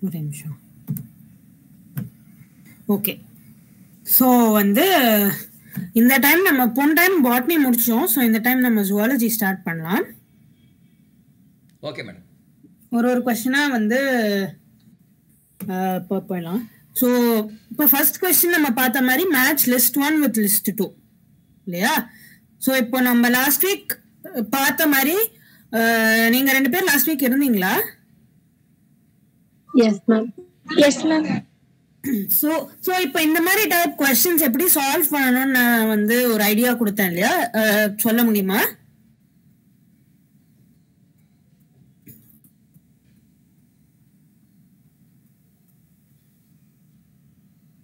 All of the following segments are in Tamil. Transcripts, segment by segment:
ஒரு நிமிஷம். ஓகே, ஸோ வந்து இந்த டைம் நம்ம போன டைம் பாட்னி முடிச்சோம். ஸோ இந்த டைம் நம்ம ஜுவாலஜி ஸ்டார்ட் பண்ணலாம். Okay madam. ஒரு கொஸ்டினாக வந்து இப்போ போயிடலாம். ஸோ இப்போ ஃபர்ஸ்ட் கொஸ்டின் நம்ம பார்த்த மாதிரி மேட்ச் லிஸ்ட் 1 வித் லிஸ்ட் 2 இல்லையா? ஸோ இப்போ நம்ம லாஸ்ட் வீக் பார்த்த மாதிரி நீங்கள் 2 பேர் லாஸ்ட் வீக் இருந்தீங்களா? Yes ma'am. Yes ma'am. So இப்போ இந்த மாதிரி டைப் கொஸ்டின்ஸ் எப்படி சால்வ் பண்ணணும்னு நான் வந்து ஒரு ஐடியா கொடுத்தேன் இல்லையா? சொல்ல முடியுமா?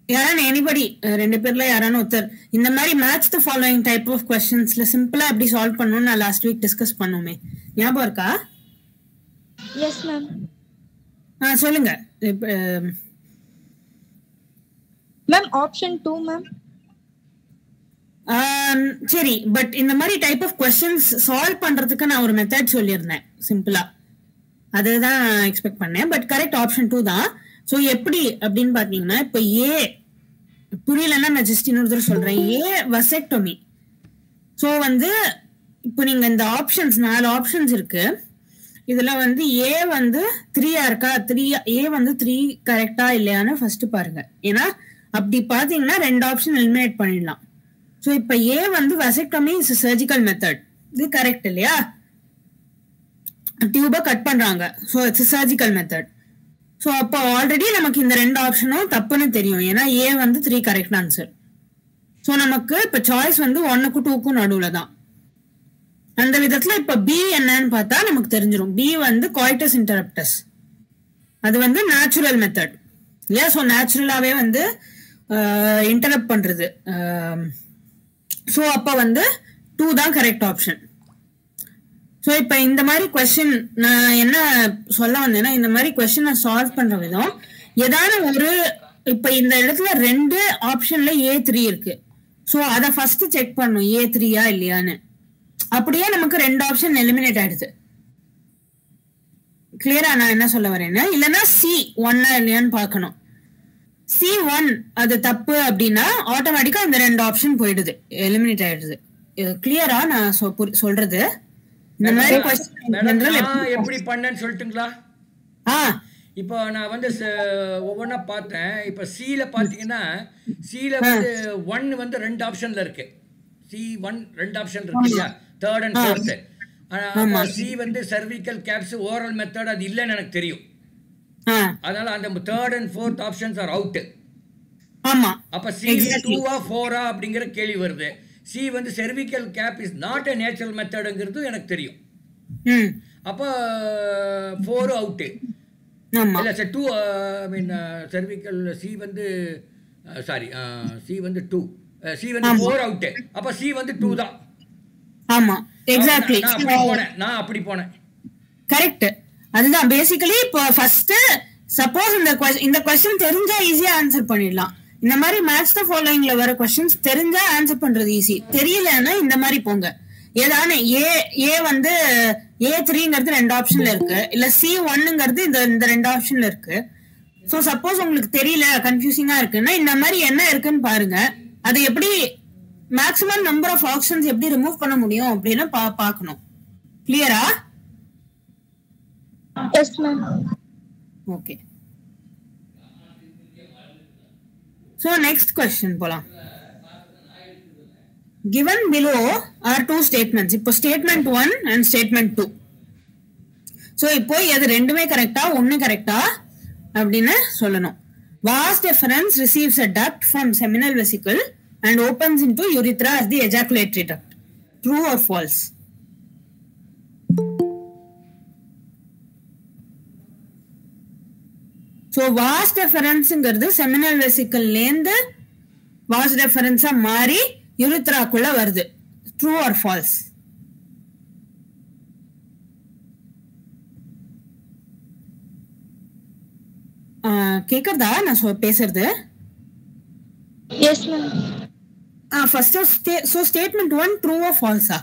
யாரான எனிபடி 2 பேர்ல யாரான ஒருத்தர் இந்த மாதிரி match the following type of கொஸ்டின்ஸ்ல சிம்பிளா எப்படி சால்வ் பண்ணணும்னு நான் லாஸ்ட் வீக் டிஸ்கஸ் பண்ணோமே, ஞாபகம் இருக்கா? Yes ma'am. சொல்லுங்க மேம். Option 2 ma'am. சரி, பட் இந்த மாதிரி டைப் ஆஃப் கொஸ்டின்ஸ் சால்வ் பண்றதுக்கு நான் ஒரு மெத்தட் சொல்லியிருந்தேன் சிம்பிளா, அதுதான் எக்ஸ்பெக்ட் பண்ணேன். பட் கரெக்ட், ஆப்ஷன் 2 தான். ஸோ எப்படி அப்படின்னு பாத்தீங்கன்னா, இப்போ ஏ புரியலன்னா நான் ஜஸ்ட் இன்னொரு தடவை சொல்றேன். ஏ வசெக்டோமி. ஸோ வந்து இப்போ நீங்க இந்த ஆப்ஷன்ஸ் 4 ஆப்ஷன்ஸ் இருக்கு. இதுல வந்து ஏ வந்து 3 இருக்கா, 3 ஏ வந்து 3 கரெக்டா இல்லையான்னு ஃபர்ஸ்ட் பாருங்க. ஏன்னா அப்படி பாத்தீங்கன்னா 2 ஆப்ஷன் எலிமினேட் பண்ணிடலாம். ஸோ இப்போ ஏ வந்து வசெக்டோமி இஸ் சர்ஜிக்கல் மெத்தட், இது கரெக்ட் இல்லையா? டியூபை கட் பண்றாங்க, so it's surgical method. So அப்போ ஆல்ரெடி நமக்கு இந்த 2 ஆப்ஷனும் தப்புன்னு தெரியும், ஏன்னா ஏ வந்து 3 கரெக்ட் ஆன்சர். ஸோ நமக்கு இப்போ சாய்ஸ் வந்து 1க்கும் 2க்கும் நடுவில் தான். அந்த விதத்துல இப்போ பி என்னன்னு பார்த்தா நமக்கு தெரிஞ்சிடும். பி வந்து காய்டஸ் இன்டரப்டஸ், அது வந்து நேச்சுரல் மெத்தட் இல்லையா? ஸோ நேச்சுரலாவே வந்து இன்டரப்ட் பண்றது. ஸோ அப்போ வந்து 2 தான் கரெக்ட் ஆப்ஷன். ஸோ இப்போ இந்த மாதிரி கொஸ்டின் நான் என்ன சொல்ல வந்தேன்னா, இந்த மாதிரி கொஸ்டினை சால்வ் பண்ற விதம் ஏதாவது ஒரு, இப்போ இந்த இடத்துல 2 ஆப்ஷன்ல A3 இருக்கு. ஸோ அதை ஃபர்ஸ்ட் செக் பண்ணும் A3யா இல்லையான்னு. அப்படியே நமக்கு 2 ஆப்ஷன் எலிமினேட் ஆயிடுது. கிளியரா நான் என்ன சொல்ல வரேன்னா, இல்லைன்னா C1 இல்லையான்னு பார்க்கணும். C1 அது தப்பு அப்படின்னா ஆட்டோமேட்டிக்கா இந்த 2 ஆப்ஷன் போயிடுது, எலிமினேட் ஆயிடுது. கிளியரா நான் சொல்றது? இந்த மாதிரி எப்படி பண்ணேன்னு சொல்லட்டுங்களா? இப்போ நான் வந்து ஒவ்வொன்றா பார்த்தேன். இப்போ சில பார்த்தீங்கன்னா, சில வந்து 1 வந்து 2 ஆப்ஷன்ல இருக்கு. C1 2 ஆப்ஷன் இருக்கு இல்லையா? 3rd and 4th. சி வந்து சர்விக்கல் கேப்ஸ் ஓரல் மெத்தட் அது இல்லைன்னு எனக்கு தெரியும். அதனால அந்த 3rd and 4th options are out. ஆமா, அப்ப சி 2ஆ 4ஆ அப்படிங்கிற கேள்வி வருது. சி வந்து cervical cap is not a natural methodங்கிறது எனக்கு தெரியும். அப்போ 4 அவுட். இல்ல சார் 2 ஐ மீன் cervical சி வந்து சாரி சி வந்து 2 சி வந்து 4 அவுட். அப்ப சி வந்து 2 தான். ஆமா, எக்ஸாக்ட்லி. நான் அப்படி போனேன். கரெக்ட், அதுதான் பேசிக்கலி. இப்போ ஃபர்ஸ்ட் சப்போஸ் இந்த क्वेश्चन தெரிஞ்சா ஈஸியா ஆன்சர் பண்ணிடலாம். இந்த மாதிரி மேட்ச் த ஃபாலோயிங்ல வர क्वेश्चंस தெரிஞ்சா ஆன்சர் பண்றது ஈஸி, தெரியலன்னா இந்த மாதிரி போங்க. ஏதான ஏ வந்து A3ங்கிறது 2 ஆப்ஷன்ல இருக்கு, இல்ல C1ங்கிறது இந்த 2 ஆப்ஷன்ல இருக்கு. ஸோ சப்போஸ் உங்களுக்கு தெரியல, கன்ஃபியூசிங்கா இருக்குன்னா இந்த மாதிரி என்ன இருக்குன்னு பாருங்க. அது எப்படி மேக்ஸிமம் நம்பர் ஆஃப் ஆப்ஷன்ஸ் எப்படி ரிமூவ் பண்ண முடியும் அப்படின்னு பார்க்கணும். கிளியரா? Yes ma'am. Okay, so next question போலாம். given below are 2 statements. இப்போ statement 1 and statement 2. so இப்போ எது ரெண்டுமே கரெக்ட்டா ஒன்னு கரெக்ட்டா அப்படினு சொல்லணும். vas deferens receives a duct from seminal vesicle and opens into urethra as the ejaculatory duct. True or false? So vas டெஃபரன்ஸுங்கிறது செமினல் வெசிக்கல்லேருந்து வாஸ் டெஃபரன்ஸா மாறி யூரித்ராக்குள்ள வருது. True or false? கேக்குறதா நான் பேசுறது? Yes ma'am. First so statement 1 ட்ரூவா ஃபால்ஸா?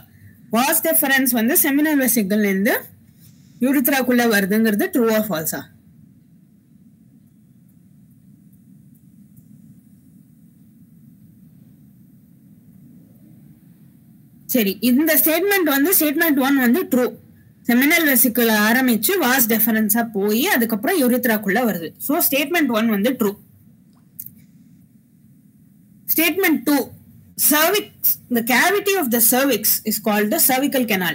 வாஸ் டெஃபரன்ஸ் வந்து செமினல் வெசிக்கல்லேருந்து யூரித்ராக்குள்ள வருதுங்கிறது ட்ரூவா ஃபால்ஸா? சரி, இந்த ஸ்டேட்மெண்ட் வந்து ஸ்டேட்மெண்ட் 1 வந்து ட்ரூ. செமினல் வெசிக்கிள் ஆரம்பிச்சு வாஸ் டெஃபரன்ஸா போய் அதுக்கப்புறம் யூரித்ராக்குள்ள வருது. ஸோ ஸ்டேட்மெண்ட் 1 வந்து true. Statement 2, cervix, the cavity of the cervix is called the cervical canal,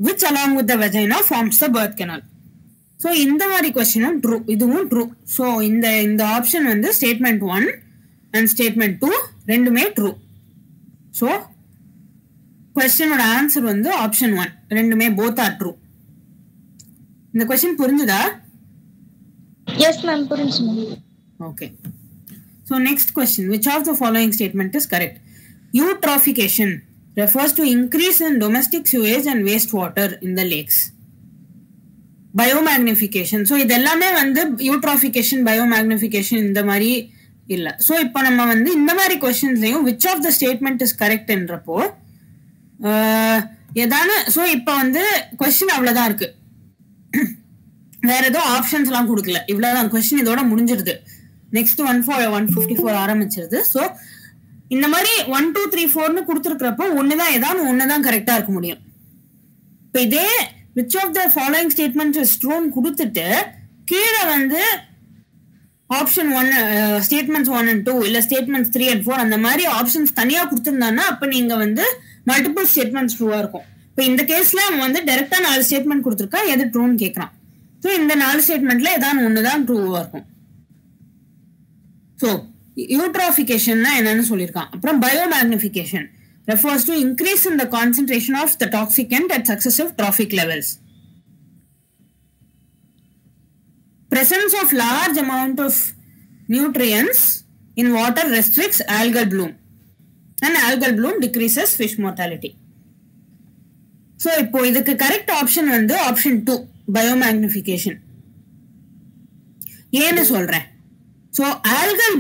which along with the vagina forms the birth canal. So இந்த மாதிரி கொஸ்டினும் ட்ரூ, இதுவும் ட்ரூ. ஸோ இந்த ஆப்ஷன் வந்து ஸ்டேட்மெண்ட் 1 அண்ட் ஸ்டேட்மெண்ட் 2 ரெண்டுமே ட்ரூ. ஸோ கொஸ்டினோட ஆன்சர் வந்து ஆப்ஷன் 1, ரெண்டுமே போத் ஆர் ட்ரூ. இந்த கொஸ்டின் புரிஞ்சுதா? எஸ் மேம், புரிஞ்சு ma'am. Okay. So next question, which of the following statement is correct? Eutrophication refers to increase in domestic sewage and wastewater in the lakes. Biomagnification, so இதெல்லாமே வந்து eutrophication, biomagnification இந்த மாதிரி இல்ல. ஸோ இப்போ நம்ம வந்து இந்த மாதிரி கொஸ்டின்ஸ்லையும் which of the statement is correct என்றப்போ ஏதான, ஸோ இப்போ வந்து கொஸ்டின் அவ்வளோதான் இருக்கு, வேற ஏதோ ஆப்ஷன்ஸ் எல்லாம் கொடுக்கல, இவ்வளவுதான் கொஸ்டின், இதோட முடிஞ்சிருது. நெக்ஸ்ட் 154 ஆரம்பிச்சிருது. ஸோ இந்த மாதிரி 1 2 3 4ன்னு கொடுத்துருக்கிறப்போ ஒண்ணுதான், ஏதாவது ஒண்ணுதான் கரெக்டா இருக்க முடியும். இப்போ இதே which of the following statements is true கொடுத்துட்டு கீழே வந்து ஆப்ஷன் 1 ஸ்டேட்மெண்ட்ஸ் 1 and 2 இல்ல ஸ்டேட்மெண்ட்ஸ் 3 and 4 அந்த மாதிரி ஆப்ஷன்ஸ் தனியா கொடுத்துருந்தாங்கன்னா அப்ப நீங்க வந்து மல்டிபிள் ஸ்டேட்மெண்ட்ஸ் ட்ரூவா இருக்கும். இப்போ இந்த கேஸ்ல அவன் வந்து டைரக்டா 4 ஸ்டேட்மெண்ட் கொடுத்துருக்கா, எது ட்ரூன்னு கேட்கறான். ஸோ இந்த 4 ஸ்டேட்மெண்ட்ல ஏதாவது ஒண்ணுதான் ட்ரூவா இருக்கும். ஸோ யூட்ராஃபிகேஷன் என்னன்னு சொல்லியிருக்கான். அப்புறம் biomagnification refers to increase in the concentration of the toxicant at successive trophic levels. Presence of large amount of nutrients in water restricts algal bloom, and algal bloom decreases fish mortality. So இப்போ இதுக்கு கரெக்ட் ஆப்ஷன் வந்து ஆப்ஷன் 2, பயோமேக்னிஃபிகேஷன். ஏன்னு சொல்றேன். ஸோ ஆல்கல்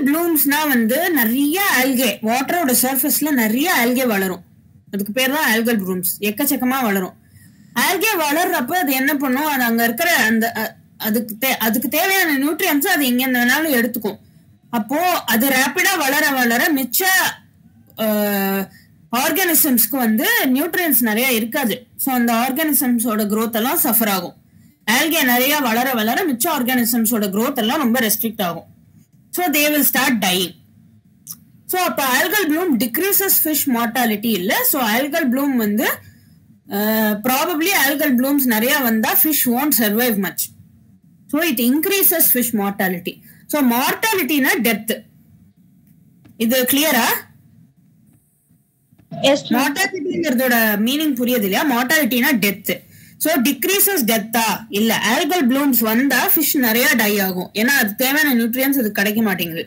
ப்ளூம்ஸ்னா வந்து நிறைய ஆல்கே, வாட்டரோட சர்ஃபேஸ்ல நிறைய ஆல்கே வளரும், அதுக்கு பேர் தான் ஆல்கல் ப்ளூம்ஸ், எக்கச்சக்கமா வளரும். ஆல்கே வளர்றப்ப அது என்ன பண்ணும், அது அங்க இருக்கிற அந்த அதுக்கு தேவையான நியூட்ரியன்ஸ் அது எங்க வேணாலும் எடுத்துக்கும். அப்போ அது ரேப்பிடா வளர வளர மிச்ச ஆர்கானிசம்ஸ்க்கு வந்து நியூட்ரியன்ஸ் நிறைய இருக்காது. ஸோ அந்த ஆர்கானிசம்ஸோட growth எல்லாம் சஃபர் ஆகும். ஆல்கே நிறைய வளர வளர மிச்ச ஆர்கானிசம்ஸோட growth எல்லாம் ரொம்ப ரெஸ்ட்ரிக்ட் ஆகும். So they will start dying. So அப்ப algal bloom decreases fish mortality இல்ல. So algal bloom வந்து probably algal blooms நிறைய வந்தா fish won't survive much. So it increases fish mortality. So mortality na death. இது clear-ஆ? Yes. Mortality ங்கிறதோட மீனிங் புரியுது இல்லையா? mortality na death. So decreases death-ஆ இல்ல algal blooms வந்தா fish நிறைய டை ஆகும், ஏன்னா அது தேவையான நியூட்ரியன்ஸ் அது கிடைக்க மாட்டேங்குது.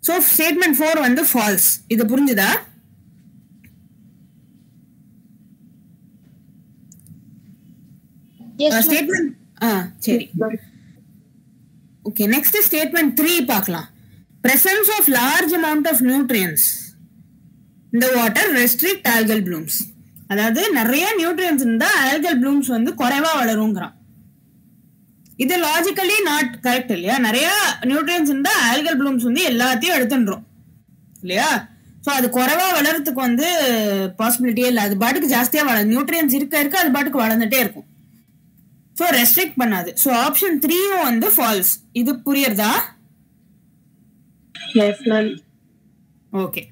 So statement 4 வந்து false. இது புரிஞ்சுதா? ஸ்டேட்மெண்ட் சரி. ஓகே, நெக்ஸ்ட் ஸ்டேட்மெண்ட் 3 பார்க்கலாம். presence of large amount of nutrients in the water restrict algal blooms. அதாவது நிறைய நியூட்ரியன்ஸ் இருந்தா ஆல்கல் ப்ளூம்ஸ் வந்து குறைவா வளருங்கிறான். இது லாஜிக்கலி நாட் கரெக்ட் இல்லையா? நிறைய நியூட்ரியன்ஸ் இருந்தா ஆல்கல் ப்ளூம்ஸ் வந்து எல்லாத்தையும் எடுத்துன்றோம் இல்லையா? ஸோ அது குறைவா வளர்றதுக்கு வந்து பாசிபிலிட்டியே இல்லை. அது பாட்டுக்கு ஜாஸ்தியா நியூட்ரியன்ஸ் இருக்க அது பாட்டுக்கு வளர்ந்துட்டே இருக்கும். ஸோ ரெஸ்ட்ரிக்ட் பண்ணாது. ஸோ ஆப்ஷன் 3 வந்து ஃபால்ஸ். இது புரியுறதா? S ma'am. Okay,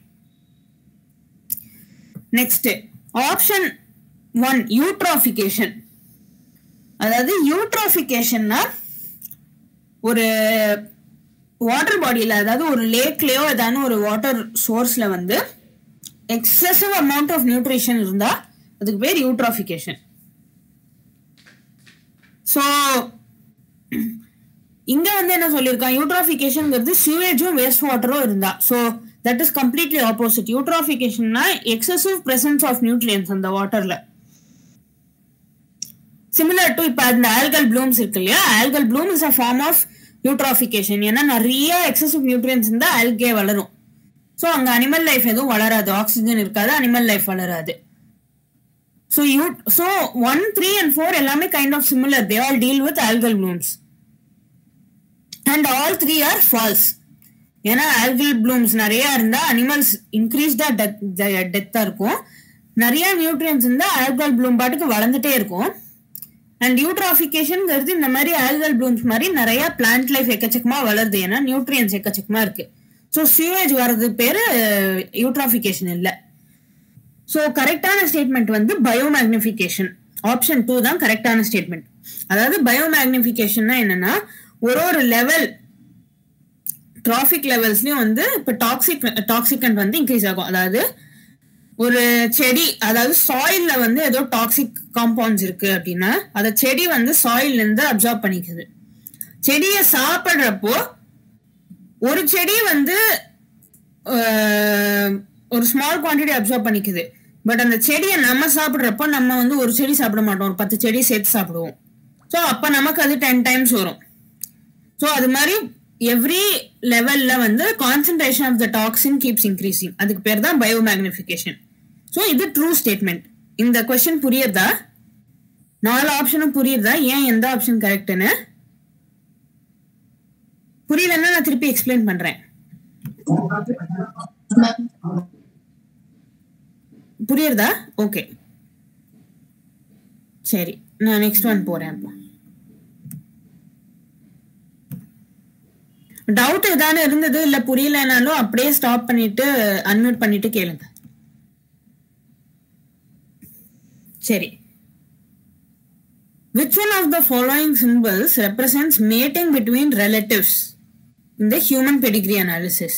next option 1 யூட்ராஃபிகேஷன். அதாவது யூட்ராஃபிகேஷன்னா ஒரு வாட்டர் பாடியில், அதாவது ஒரு லேக்லயோ ஏதாவது ஒரு வாட்டர் சோர்ஸ்ல வந்து எக்ஸசிவ் அமௌண்ட் ஆஃப் நியூட்ரிஷன் இருந்தா அதுக்கு பேர் யூட்ராஃபிகேஷன். ஸோ இங்க வந்து என்ன சொல்லியிருக்கான், யூட்ராஃபிகேஷன்ங்கிறது சியூவேஜும் வேஸ்ட் வாட்டரும் இருந்தா. So that is completely opposite. Eutrophication na excessive presence of nutrients in the water la. Similar to ipa and algal blooms irukku illaya, algal bloom is a form of eutrophication. ஏன்னா நிறைய excessive nutrients இருந்தா algae வளரும். ஸோ அங்க அனிமல் லைஃப் எதுவும் வளராது, ஆக்சிஜன் இருக்காது, அனிமல் லைஃப் வளராது. ஸோ 1 3 and 4 எல்லாமே kind of similar. They all deal with algal blooms and all 3 are false. ஏன்னா ஆல்கல் ப்ளூம்ஸ் நிறைய இருந்தா அனிமல்ஸ் இன்க்ரீஸ்டா டெத்தா இருக்கும். நிறைய நியூட்ரியன்ஸ் இருந்தா ஆல்கல் ப்ளூம் பாட்டுக்கு வளர்ந்துட்டே இருக்கும். அண்ட் யூட்ராஃபிகேஷன்ங்கிறது இந்த மாதிரி ஆல்கல் ப்ளூம்ஸ் மாதிரி நிறைய பிளான்ட் லைஃப் எக்கச்சக்கமா வளருது. ஏன்னா நியூட்ரியன்ஸ் எக்கச்சக்கமா இருக்கு. ஸோ சியூவேஜ் வர்றது பேரு யூட்ராஃபிகேஷன் இல்லை. ஸோ கரெக்டான ஸ்டேட்மெண்ட் வந்து பயோமேக்னிஃபிகேஷன். ஆப்ஷன் 2 தான் கரெக்டான ஸ்டேட்மெண்ட். அதாவது பயோமேக்னிஃபிகேஷன்னா என்னன்னா ஒரு லெவல் ட்ராஃபிக் லெவல்ஸ்லயும் வந்து இப்போ டாக்ஸிகன்ட் வந்து இன்க்ரீஸ் ஆகும். அதாவது ஒரு செடி, அதாவது சாயில்ல வந்து ஏதோ டாக்ஸிக் காம்பவுண்ட்ஸ் இருக்கு அப்படின்னா அதை செடி வந்து சாயில்ல இருந்து அப்சார்ப் பண்ணிக்குது. செடியை சாப்பிட்றப்போ ஒரு செடி வந்து ஒரு ஸ்மால் குவான்டிட்டி அப்சார்ப் பண்ணிக்குது. பட் அந்த செடியை நம்ம சாப்பிட்றப்போ நம்ம வந்து ஒரு செடி சாப்பிட மாட்டோம், ஒரு 10 செடி சேர்த்து சாப்பிடுவோம். ஸோ அப்போ நமக்கு அது 10 டைம்ஸ் வரும். ஸோ அது மாதிரி எவ்ரி லெவல்ல வந்து concentration of the toxin keeps increasing. அதுக்கு பேர் தான் பயோமேக்னிஃபிகேஷன். ஸோ இது ட்ரூ ஸ்டேட்மெண்ட். இந்த கொஸ்டின் புரியுதா? 4 ஆப்ஷனும் புரியுதா? ஏன் எந்த ஆப்ஷன் கரெக்ட்னு புரியலன்னா நான் திருப்பி எக்ஸ்பிளைன் பண்றேன். புரியுறதா? ஓகே சரி, நான் நெக்ஸ்ட் ஒன் போறேன். டவுட் ஏதாவது இருந்தது இல்ல புரியலனாலும் அப்படியே ஸ்டாப் பண்ணிட்டு அன்மியூட் பண்ணிட்டு கேளுங்க. சரி. Which one of the following symbols represents mating between relatives in the human pedigree analysis?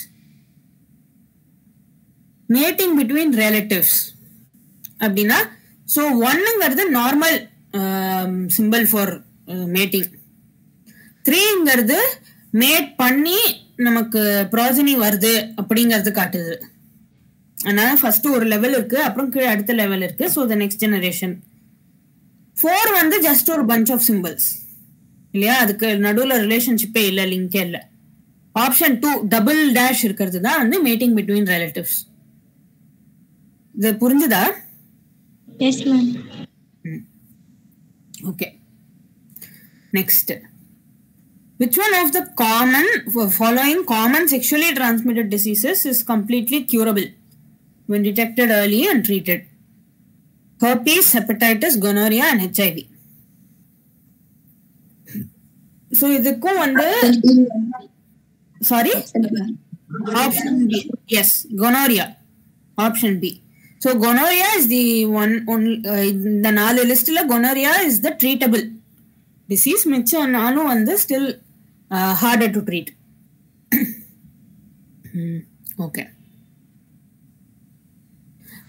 Mating between relatives அப்படின்னா ஸோ 1ங்கிறது நார்மல் சிம்பிள் ஃபார் மேட்டிங். 3ங்கிறது மேட் பண்ணி நமக்கு ப்ராஜனி வருது அப்படிங்கிறது காட்டுது. அதனால ஃபர்ஸ்ட் ஒரு லெவல் இருக்கு, அப்புறம் கீழே அடுத்த லெவல் இருக்கு. So the next generation. 4 வந்து ஜஸ்ட் ஒரு பஞ்ச் ஆஃப் சிம்பிள்ஸ் இல்லையா, அதுக்கு நடுவில் ரிலேஷன்ஷிப்பே இல்லை, லிங்கே இல்லை. ஆப்ஷன் 2 டபுள் டேஷ் இருக்கிறது தான் வந்து மேட்டிங் பிட்வீன் ரிலேட்டிவ்ஸ். இது புரிஞ்சுதா? Yes, ma'am. Okay. Next. Which one of the following common sexually transmitted diseases is completely curable when detected early and treated? Herpes, hepatitis, gonorrhea and HIV. So idukku vandu sorry option B. Yes, gonorrhea. Option B. So gonorrhea is the one the 4 listல gonorrhea is the treatable disease. மிச்சம் 4 வந்து still harder to treat. Okay.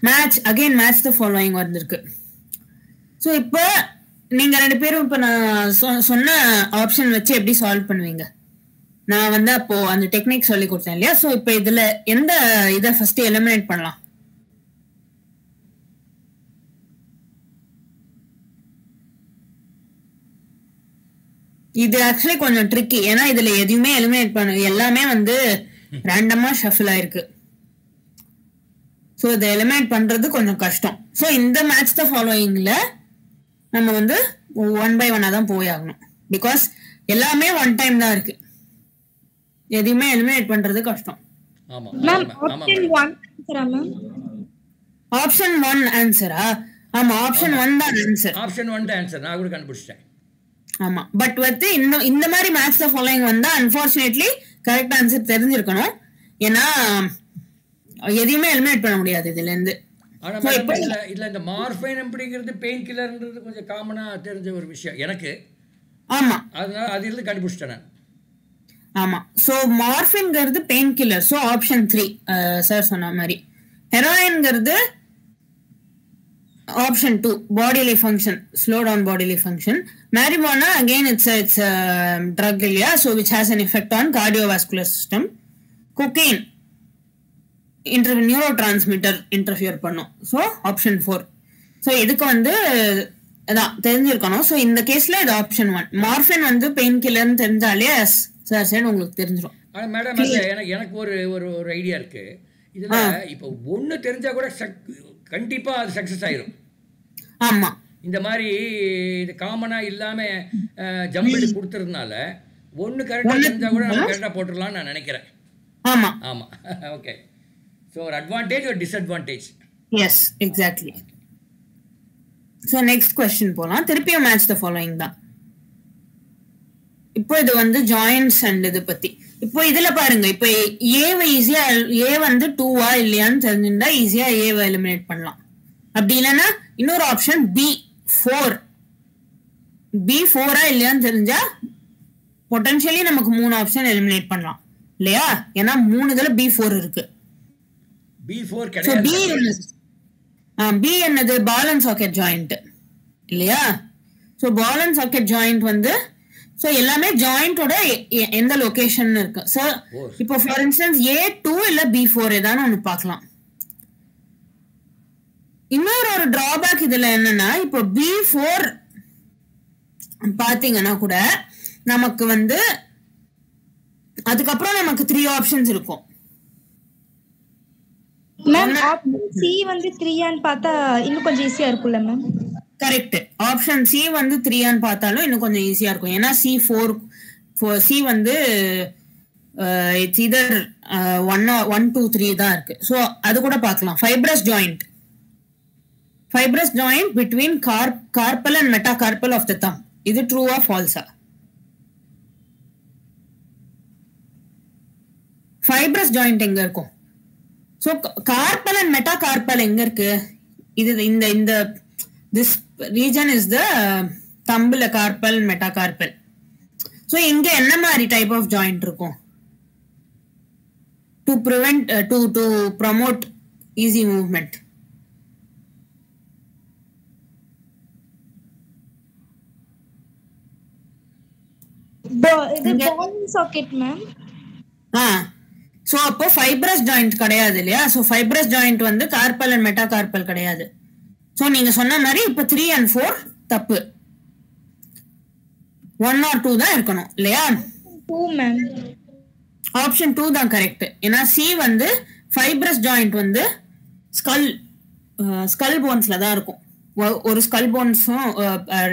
Match the following வந்திருக்கு. ஸோ இப்போ நீங்க 2 பேரும் இப்போ நான் சொன்ன ஆப்ஷன் வச்சு எப்படி சால்வ் பண்ணுவீங்க? நான் வந்து அப்போ அந்த டெக்னிக் சொல்லி கொடுத்தேன் இல்லையா? ஸோ இப்போ இதுல எந்த இதை ஃபர்ஸ்ட் எலிமினேட் பண்ணலாம்? இது ஆக்சுவலி கொஞ்சம் ட்ரிக்கி. ஏன்னா இதுல எதுவுமே எலிமினேட் பண்ண, எல்லாமே வந்து ரேண்டமா ஷஃபில் ஆயிருக்கு. ஸோ இதை எலிமினேட் பண்றது கொஞ்சம் கஷ்டம். ஸோ இந்த மேட்ச் த ஃபாலோயிங்ல நம்ம வந்து 1 by 1 தான் போய் ஆகணும். பிகாஸ் எல்லாமே 1 டைம் தான் இருக்கு, எதுவுமே எலிமினேட் பண்றது கஷ்டம். ஆப்ஷன் 1 ஆன்சரா? ஆமா, ஆப்ஷன் 1 தான் ஆன்சர். ஆப்ஷன் 1 தான் ஆன்சர். நான் கூட கண்டுபிடிச்சிட்டேன். ஆமா, பட் வந்து இந்த மாதிரி மேட்ச் த ஃபாலோயிங் வந்தா அன்பார்ச்சுனேட்லி கரெக்ட் ஆன்சர் தெரிஞ்சிருக்கணும். ஏன்னா எதையுமே எலிமினேட் பண்ண முடியாது இதுல இருந்து. இதுல இந்த மார்ஃபைன் அப்படிங்கிறது பெயின் கில்லர்ன்றது கொஞ்சம் காமனா தெரிஞ்ச ஒரு விஷயம் எனக்கு. ஆமா, அதனால அது இருந்து கண்டுபிடிச்சிட்டேன் நான். ஆமா, சோ மார்ஃபின்ங்கிறது pain killer. So option 3 sir சொன்ன மாதிரி. ஹெரோயின்ங்கிறது option 2 bodily function, slow down bodily function. Marijuana again it's a drug இல்லையா, so which has an effect on cardiovascular system. Cocaine neurotransmitter interfere பண்ணும். so option 4. so இதுக்கு வந்து அதான் தெரிஞ்சிருக்கணும். so இந்த கேஸ்ல இது ஆப்ஷன் 1. மார்ஃபின் வந்து பெயின் கில்லர்னு தெரிஞ்சாலே சார் சார் உங்களுக்கு தெரிஞ்சிடும். ஆனால் மேடம் எனக்கு ஒரு ஐடியா இருக்கு. இதுல இப்போ ஒன்று தெரிஞ்சா கூட கண்டிப்பா அது சக்சஸ் ஆயிரும். ஆமா, இந்த மாதிரி இது காமனா இல்லாம ஜம்பிள் கொடுத்துறதுனால ஒன்று கரெக்டாக தெரிஞ்சா கூட நம்ம கரெக்டாக போட்டுடலாம்னு நான் நினைக்கிறேன். ஆமா ஆமா. ஓகே. ஸோ ஒரு அட்வான்டேஜ் ஒரு disadvantage. Yes exactly. So next question போலாம். திருப்பியும் மேட்ச் த ஃபாலோயிங் தான். இப்போ இது வந்து ஜாயின்ஸ் அண்ட் இது பத்தி. இப்போ இதுல பாருங்க, இப்போ ஏவை ஈஸியா ஏ வந்து 2வா இல்லையான்னு தெரிஞ்சுட்டா ஈஸியா ஏவை எலிமினேட் பண்ணலாம். அப்படி இல்லைன்னா இன்னொரு ஆப்ஷன் B4 B4ஆ இல்லையான்னு தெரிஞ்சா பொட்டன்ஷியலி நமக்கு 3 ஆப்ஷன் எலிமினேட் பண்ணலாம் இல்லையா? ஏன்னா 3 இதுல B4 இருக்கு. B4 So B கிடையாது. B என்னது? பால் அண்ட் சாக்கெட் ஜாயிண்ட் இல்லையா? So ball and socket joint வந்து ஸோ எல்லாமே ஜாயிண்டோட எந்த லொகேஷன் இருக்கு. ஸோ இப்போ ஃபார் இன்ஸ்டன்ஸ் A2 இல்ல B4 ஏதானு ஒன்று பார்க்கலாம். இன்னொரு ஒரு டிராபேக் இதுல என்னன்னா, இப்போ B4 பாத்தீங்கன்னா கூட நமக்கு வந்து அதுக்கப்புறம் நமக்கு 3 ஆப்ஷன்ஸ் இருக்கும். மேம் ஆப்ஷன் சி வந்து 3 பார்த்தா இன்னும் கொஞ்சம் ஈஸியா இருக்கும்ல மேம்? கரெக்ட். ஆப்ஷன் சி வந்து 3 பார்த்தாலும் இன்னும் கொஞ்சம் ஈஸியா இருக்கும். ஏன்னா சி வந்து இட்ஸ் இதர் 1 2 3 தான் இருக்கு. ஸோ அது கூட பார்க்கலாம். Fibrous joint between carpal and metacarpal of the thumb. இது ட்ரூவா ஃபால்ஸா? ஃபைப்ரஸ் ஜாயிண்ட் எங்க இருக்கும்? ஸோ கார்பல் அண்ட் மெட்டாகார்பல் எங்க இருக்கு? இது இந்த this region is the thumb, carpal, metacarpal. So இங்க என்ன மாதிரி type of joint இருக்கும்? To prevent to promote easy movement. இது ball and socket ma'am. So அப்போ ஃபைப்ரஸ் ஜாயிண்ட் கிடையாது இல்லையா? சோ ஃபைப்ரஸ் ஜாயிண்ட் வந்து கார்பல் அண்ட் மெட்டாகார்பல் கிடையாது. சோ நீங்க சொன்ன மாதிரி இப்ப 3 and 4 தப்பு. 1 or 2 தான் இருக்கணும் இல்லையா? 2 மேம். ஆப்ஷன் 2 தான் கரெக்ட். ஏன்னா சி வந்து ஃபைப்ரஸ் ஜாயிண்ட் வந்து ஸ்கல் போன்ஸ்ல தான் இருக்கும். ஒரு ஸ்கல் போன்ஸும்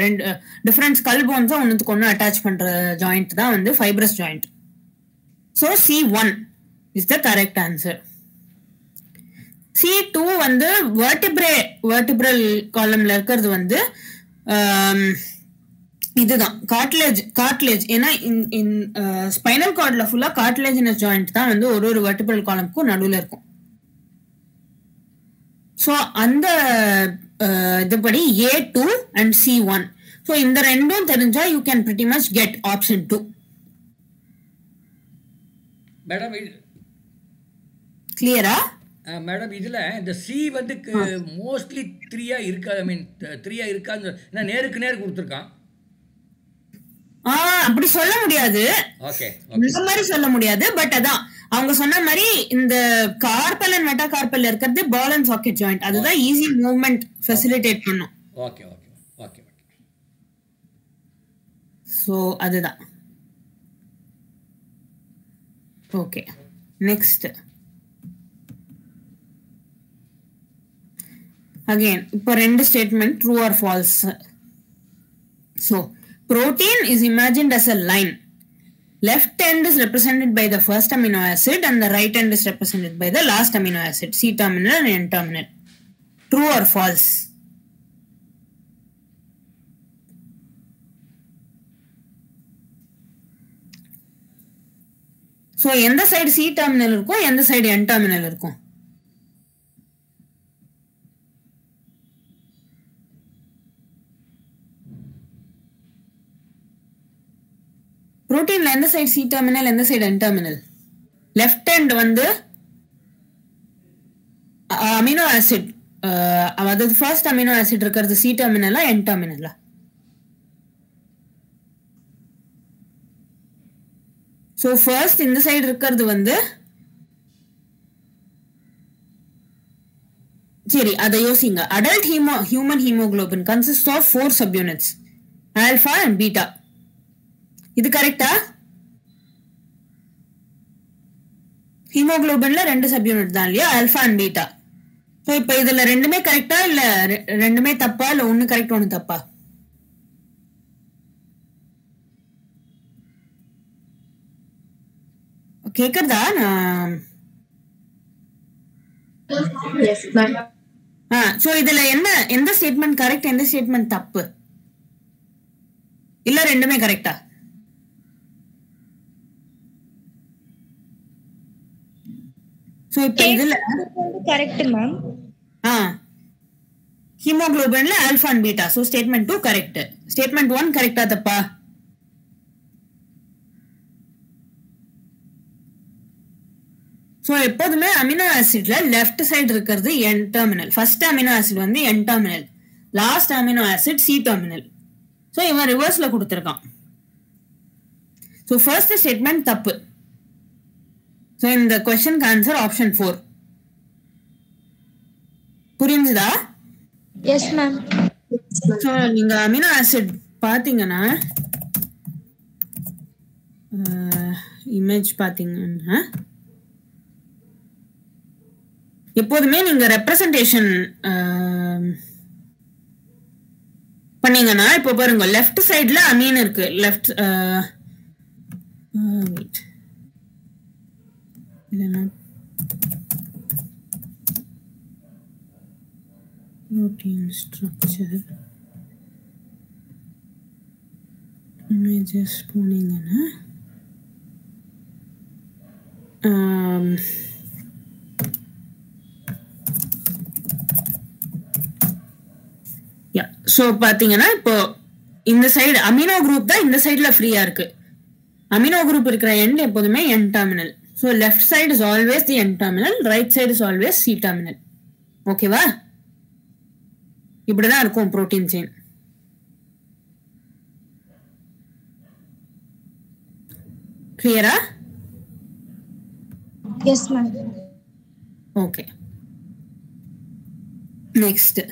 ரெண்டு டிஃபரெண்ட் ஸ்கல் போன்ஸும் ஒன்றுத்துக்கு ஒன்று அட்டாச் பண்ற ஜாயிண்ட் தான் வந்து fibrous joint. So C1 is the correct answer. C2 வந்து வெர்டிபிரல் காலம்ல இருக்கிறது வந்து இதுதான் கார்ட்லேஜ். ஏன்னா ஸ்பைனல் கார்ட்ல ஃபுல்லா கார்ட்லேஜினஸ் ஜாயிண்ட் தான் வந்து ஒரு வெர்டிபிரல் காலம்க்கும் நடுவில் இருக்கும். ஸோ அந்த இதுபடி A2 அண்ட் C1. ஸோ இந்த ரெண்டும் தெரிஞ்சா you can pretty much get option 2. Madam கிளியரா? மேடம் இதுல இந்த சி வந்து மோஸ்ட்லி 3 இருக்காது. ஐ மீன் 3 இருக்காது. நான் நேருக்கு நேர் கொடுத்துருக்கான். அப்படி சொல்ல முடியாது. ஓகே, இந்த மாதிரி சொல்ல முடியாது. பட் அதான் அவங்க சொன்ன மாதிரி இந்த கார்பல் அண்ட் மெட்டாகார்பல் இருக்கிறது பால் அண்ட் சாக்கெட் ஜாயிண்ட். அதுதான் ஈஸி மூவ்மெண்ட் ஃபெசிலிட்டேட் பண்ணும். Okay okay okay okay. So அதுதான். Okay next. அகைன் இப்போ ரெண்டு statement true or false. So protein is imagined as a line. Left end is represented by the first amino acid and the right end is represented by the last amino acid, C terminal and N terminal. True or false? So எந்த சைடு C terminal இருக்கும், எந்த சைடு N terminal இருக்கும்? புரோட்டீன்ல எந்த சைடு சி டெர்மினல், எந்த side N terminal? Left hand வந்து அமினோ ஆசிட், அதாவது ஃபர்ஸ்ட் அமினோ ஆசிட் இருக்கிறது சி டெர்மினலா என் டெர்மினலா? ஸோ ஃபர்ஸ்ட் இந்த சைடு இருக்கிறது வந்து சரி அதை யோசிங்க. Adult human hemoglobin consist of 4 subunits, alpha and beta. இது கரெக்டா? ஹீமோகுளோபின்ல 2 சப்யூனிட் தான் இல்லையா, ஆல்பா அண்ட் பீட்டா. ஸோ இப்போ இதுல ரெண்டுமே கரெக்டா இல்ல ரெண்டுமே தப்பா, இல்ல ஒன்னு கரெக்ட் ஒன்னு தப்பா? கேக்குறதா? நான் எஸ் மேம். சோ இதுல என்ன, எந்த ஸ்டேட்மெண்ட் கரெக்ட், எந்த ஸ்டேட்மெண்ட் தப்பு, இல்ல ரெண்டுமே கரெக்டா? சோ இப்ப இதுல கரெக்ட் மேம். ஹீமோகுளோபின்ல alpha and beta. So statement 2 correct. Statement 1 கரெக்டா தப்பா? சோ எப்போதுமே அமினோ ஆசிட்ல லெஃப்ட் சைடு இருக்கிறது N terminal. First amino acid வந்து N terminal, last amino acid C terminal. So இவன் ரிவர்ஸ்ல கொடுத்திருக்கான். சோ ஃபர்ஸ்ட் ஸ்டேட்மெண்ட் தப்பு. சோ இந்த क्वेश्चनக்கு ஆன்சர் ஆப்ஷன் 4. புரிஞ்சுதா? Yes ma'am. சோ நீங்க அமினோ ஆசிட் பாத்தீங்கன்னா இமேஜ் பாத்தீங்கன்னா எப்போதுமே நீங்க ரெப்ரசன்டேஷன் பண்ணீங்கன்னா இப்போ பாருங்க லெஃப்ட் சைடுல அமீன் இருக்கு. லெஃப்ட் protein structure images போனீங்கன்னா சோ பாத்தீங்கன்னா இப்போ இந்த சைடு அமினோ குரூப் தான் இந்த சைடுல ஃப்ரீயா இருக்கு. அமினோ குரூப் இருக்கிற எண்ட் எப்போதுமே N terminal. So left side is always the N terminal, right side is always C terminal. ஓகேவா? இப்படிதான் இருக்கும் புரோட்டீன் செயின். கிளியரா? Yes ma'am. Okay. Next,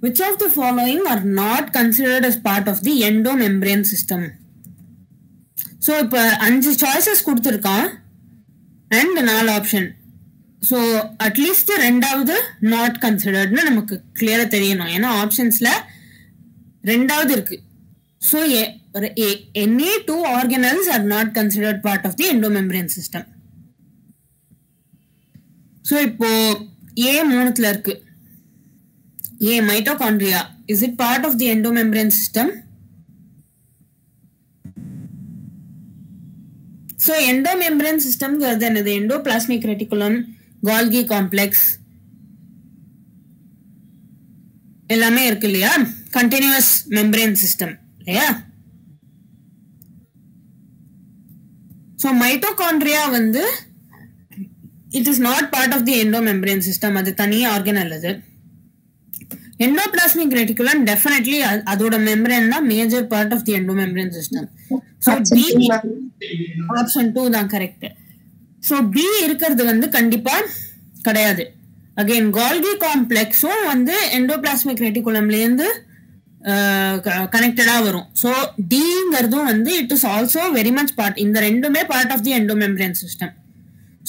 which of the following are not considered as part of the endomembrane system? So இப்ப 5 சாய்ஸஸ் கொடுத்திருக்கான் and 4 ஆப்ஷன். ஸோ அட்லீஸ்ட் ரெண்டாவது நாட் கன்சிடர்ட்னு நமக்கு கிளியரா தெரியணும். ஏன்னா ஆப்ஷன்ஸ்ல ரெண்டாவது இருக்கு. So any two organelles are not considered part of the endomembrane system. So இப்போ A 3த்துல இருக்கு. A mitochondria, is it part of the endomembrane system? So endomembrane system is the endoplasmic reticulum, Golgi complex எல்லாமே இருக்கு இல்லையா? continuous membrane system இல்லையா? So mitochondria வந்து it is not part of the endomembrane system. அது தனியா ஆர்கனல். அது endoplasmic reticulum definitely அதோட membrane தான் major part of the endomembrane system. So B option 2 தான் correct. So B இருக்கிறது வந்து கண்டிப்பா கிடையாது. Again Golgi complexும் வந்து endoplasmic reticulumல இருந்து கனெக்டடா வரும். So Dங்கிறதும் வந்து it is also very much part. இந்த ரெண்டுமே part of the endomembrane system.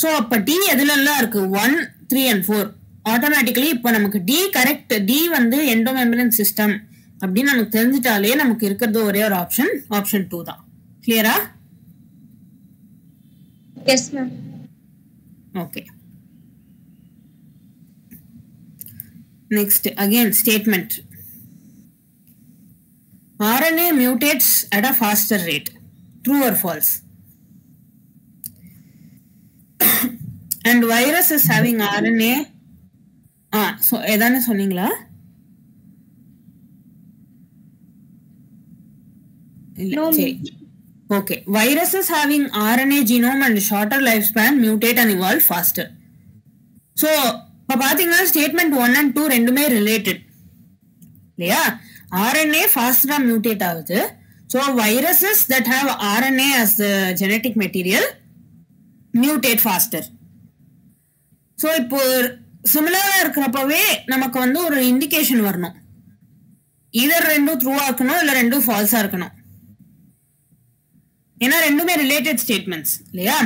So அப்ப D எதுலெல்லாம் இருக்கு? 1, 3 and 4. ஆட்டோமேட்டிக்கலி இப்போ நமக்கு டி கரெக்ட். டி வந்து எண்டோமெம்பரேன் சிஸ்டம் அப்படின்னு நமக்கு தெரிஞ்சிட்டாலே நமக்கு இருக்கிறது ஒரே ஒரு ஆப்ஷன், ஆப்ஷன் 2 தான். கிளியரா? Yes ma'am. Okay. Next again statement. RNA mutates at a faster rate. True or false? And virus is having RNA. So எதானே சொன்னீங்களா? No. Okay. Viruses having RNA genome and shorter lifespan mutate and evolve faster. So இப்ப பாத்தீங்கன்னா ஸ்டேட்மெண்ட் 1 and 2 ரெண்டுமே ரிலேட்டட் இல்லையா? RNA faster mutate ஆகுது. So viruses that have RNA as the genetic material mutate faster. So இப்போ சிமிலரா இருக்கிறப்பவே நமக்கு வந்து ஒரு இண்டிகேஷன் வரணும். இதர் ரெண்டும் ட்ரூவா இருக்கணும், இல்ல ரெண்டும் ஃபால்ஸா இருக்கணும். ஏன்னா ரெண்டுமே ரிலேட்டட் ஸ்டேட்மெண்ட்ஸ் இல்லையா?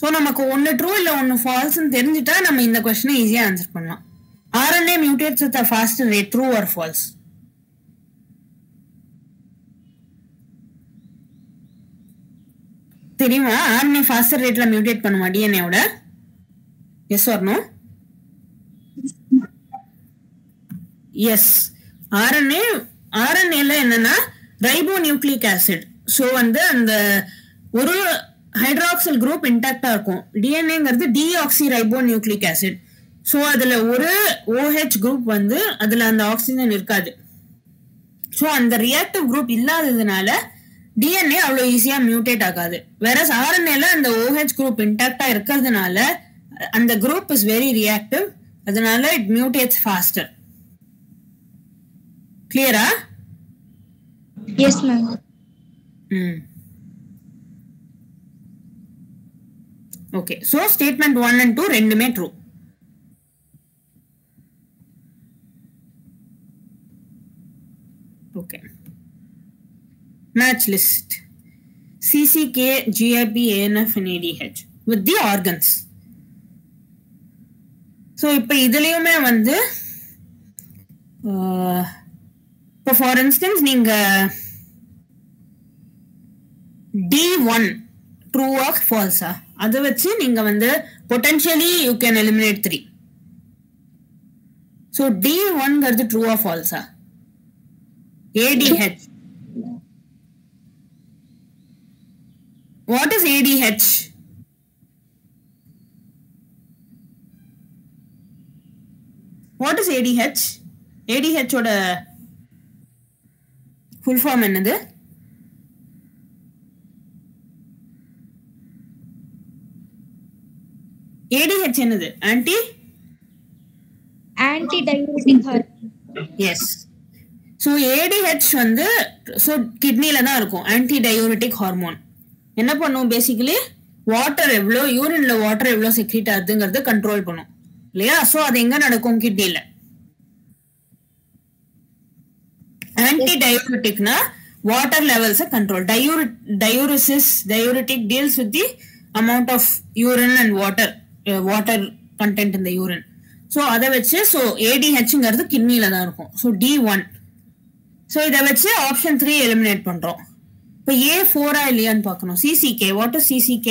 ஸோ நமக்கு ஒன்னு ட்ரூ இல்ல ஒன்னு ஃபால்ஸ்ன்னு தெரிஞ்சுட்டா நம்ம இந்த கொஸ்டினை ஈஸியா ஆன்சர் பண்ணலாம். RNA mutates at a faster rate, true or false? தெரியுமா ஆர்என்ஏ ஃபாஸ்டர் ரேட்ல மியூட்டேட் பண்ணுமா டிஎன்ஏவோட? Yes or no? எஸ். ஆர்என்ஏல என்னன்னா ரைபோ நியூக்ளிக் ஆசிட். ஸோ வந்து அந்த ஒரு ஹைட்ராக்சில் குரூப் இன்டாக்டா இருக்கும். டிஎன்ஏங்கிறது deoxyribonucleic acid. So அதுல ஒரு OH குரூப் வந்து அதுல அந்த ஆக்சிஜன் இருக்காது. ஸோ அந்த ரியாக்டிவ் குரூப் இல்லாததுனால டிஎன்ஏ அவ்வளோ ஈஸியா மியூட்டேட் ஆகாது. வேற ஆர்என்ஏல அந்த OH குரூப் இன்டாக்டா இருக்கிறதுனால அந்த குரூப் இஸ் வெரி ரியாக்டிவ். அதனால இட் மியூட்டேட்ஸ் ஃபாஸ்டர். கிளியரா? Yes ma'am. Okay. So statement 1 and 2 ரெண்டுமே true. Okay. Match list CCK, GIP, ANF and ADH with the organs. So இப்போ இதுலயுமே வந்து இப்போ ஃபார் இன்ஸ்டன்ஸ் நீங்க D1 ட்ரூ ஆர் ஃபால்ஸா அதை வச்சு நீங்க வந்து potentially you can eliminate 3. So D1ங்கிறது ட்ரூ ஆர் ஃபால்ஸா? ADH. What is ADH? What is ADH? ADH ஓட ஃபுல் ஃபார்ம் என்னது? ADH என்னது? Anti diuretic hormone. Yes. So ADH வந்து ஸோ கிட்னில தான் இருக்கும். ஆன்டி டயயூரிட்டிக் ஹார்மோன் என்ன பண்ணும்? பேசிக்கலி வாட்டர் எவ்வளோ யூரின்ல வாட்டர் எவ்வளோ செக்ரீட் ஆகுதுங்கிறத கண்ட்ரோல் பண்ணும் இல்லையா? ஸோ அது எங்க நடக்கும்? கிட்னில. ஆன்டி டயயூரிட்டிக்னா வாட்டர் லெவல்ஸை control. Diuretic deals with the amount of urine and water content இந்த யூரின். ஸோ அதை வச்சு ஸோ ADHங்கிறது கிட்னில தான் இருக்கும். So D1. ஸோ இதை வச்சு ஆப்ஷன் 3 எலிமினேட் பண்றோம். இப்போ A4 இல்லையான்னு பார்க்கணும். CCK. What is CCK?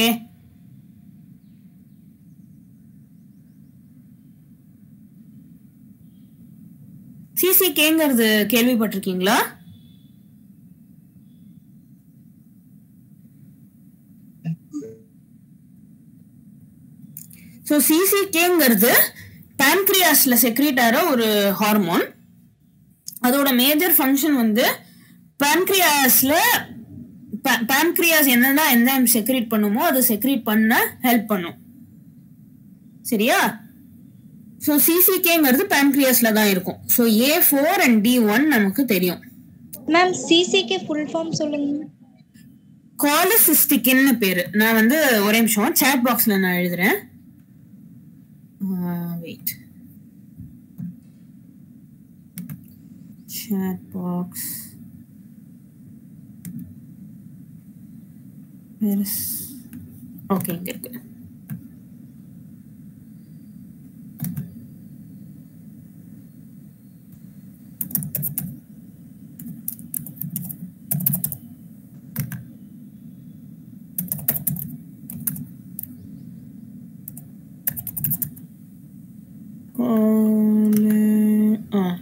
CCKங்கிறது கேள்விப்பட்டிருக்கீங்களா? ஸோ CCKங்கிறது pancreasல செக்ரீட் ஆகிற ஒரு ஹார்மோன். அதோட மேஜர் ஃபங்க்ஷன் வந்து pancreas என்னன்னா என்சைம் செக்ரீட் பண்ணுமோ அதை செக்ரீட் பண்ண ஹெல்ப் பண்ணும். சரியா? ஸோ CCKங்கிறது pancreasல தான் இருக்கும். ஸோ A4 and D1 நமக்கு தெரியும். மேம் CCK ஃபுல் ஃபார்ம் சொல்லுங்க. காலிசிஸ்டிக்னு பேரு. நான் வந்து ஒரே நிமிஷம் சாட் பாக்ஸ்ல நான் எழுதுறேன். Wait. Chat box. Where is? Okay, good.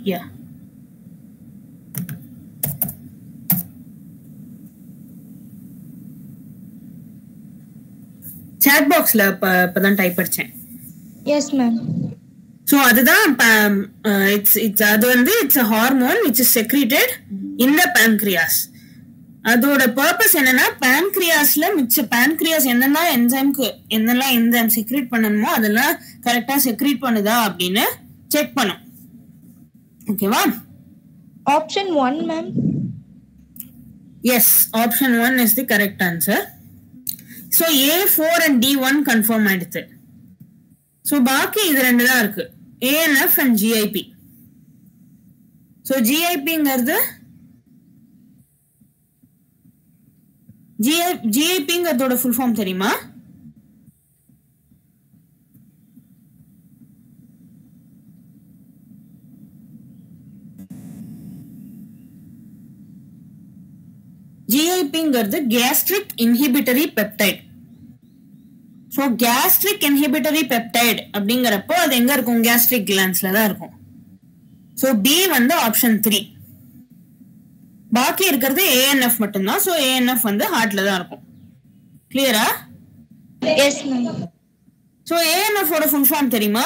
Yeah. Chat பாக்ஸ்ல இப்பதான் டைப் படிச்சேன். Yes ma'am. ஸோ அதுதான் அது வந்து it's a hormone which is secreted in the pancreas. அதோட பர்பஸ் என்னன்னா pancreasல pancreas என்னெல்லாம் என்சைம் செக்ரீட் பண்ணணுமோ அதெல்லாம் கரெக்டா செக்ரீட் பண்ணுதா அப்படின்னு செக் பண்ணும். ஓகேவா? Option 1 ma'am. Yes, option 1 is the correct answer. So A4 and D1 confirm ஆயிடுச்சு. ஸோ பாக்கி இது ரெண்டு தான் இருக்கு, ANF and GIP. ஸோ GIPங்கிறது GIPங்கிறதோட ஃபுல் ஃபார்ம் தெரியுமா? GIP GIP gastric inhibitory peptide. So gastric inhibitory peptide அப்படிங்கறப்போ அது எங்க இருக்கும்? gastric glandsல தான் இருக்கும். So B வந்து option 3. பாக்கி இருக்கிறது ANF மட்டும்தான். So ANF வந்து ஹார்ட்ல தான் இருக்கும். கிளியரா? Yes ma'am. So ANF ஓட ஃபுல் ஃபார்ம் தெரியுமா?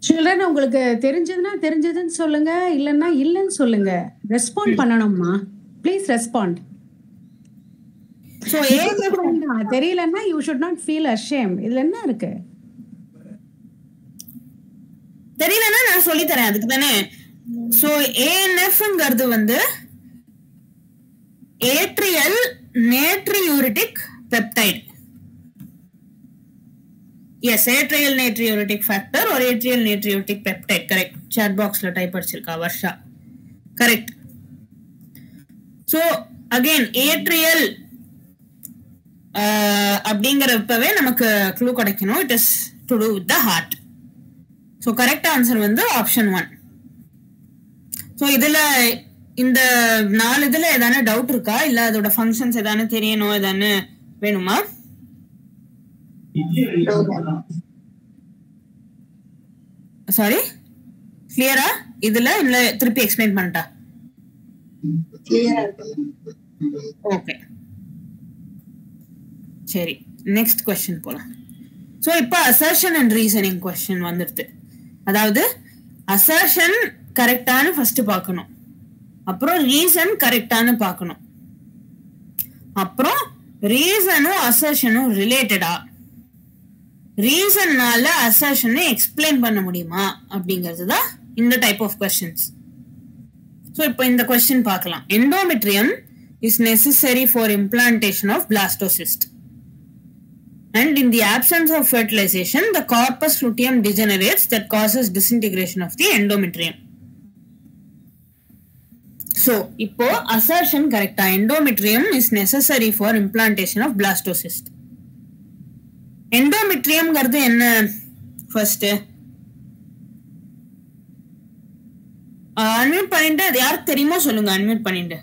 சில்ட்ரன் உங்களுக்கு தெரிஞ்சதுன்னா தெரிஞ்சதுன்னு சொல்லுங்க, இல்லைன்னா இல்லைன்னு சொல்லுங்க. ரெஸ்பாண்ட் பண்ணணும்மா, ப்ளீஸ் ரெஸ்பாண்ட். So தெரியலன்னா you should not feel ashamed. இதுல என்ன இருக்கு? தெரியலன்னா நான் சொல்லி தரேன், அதுக்கு தானே. So ANFங்கிறது வந்து atrial natriuretic peptide. Yes, atrial natriuretic factor or atrial natriuretic peptide. Correct. Chat box la type adichirka Varsha. Correct. So again atrial அப்படிங்கறப்பவே நமக்கு க்ளூ கிடைக்கணும். It is to do with the heart. So correct answer வந்து option 1. So இதுல இந்த 4 இதுல ஏதான டவுட் இருக்கா? இல்ல அதோட ஃபங்க்ஷன்ஸ் ஏதான தெரியணும், ஏதான வேணுமா? சாரி, கிளியரா? இதுல இல்ல திருப்பி எக்ஸ்பிளைன் பண்ணிட்டா? ஓகே சரி, நெக்ஸ்ட் क्वेश्चन போலாம். சோ இப்போ அசர்ஷன் அண்ட் ரீசனிங் क्वेश्चन வந்துருது. அதாவது அசர்ஷன் கரெக்டானு ஃபர்ஸ்ட் பார்க்கணும், அப்புறம் ரீசன் கரெக்டானு பார்க்கணும், அப்புறம் ரீசனும் அசர்ஷனும் ரிலேட்டடா, ரீசன்னால அசர்ஷனை எக்ஸ்பிளைன் பண்ண முடியுமா அப்படிங்கிறது தான் இந்த டைப் ஆஃப் क्वेश्चंस. சோ இப்போ இந்த क्वेश्चन பார்க்கலாம். Endometrium is necessary for implantation of blastocyst, and in the absence of fertilization the corpus luteum degenerates that causes disintegration of the endometrium. So இப்போ assertion correct-ஆ? endometrium is necessary for implantation of blastocyst. endometriumங்கிறது என்ன? ஃபர்ஸ்ட் அன்மியூட் பண்ணிட்டு அது யாருக்கு தெரியுமோ சொல்லுங்க. அன்மியூட் பண்ணிட்டு.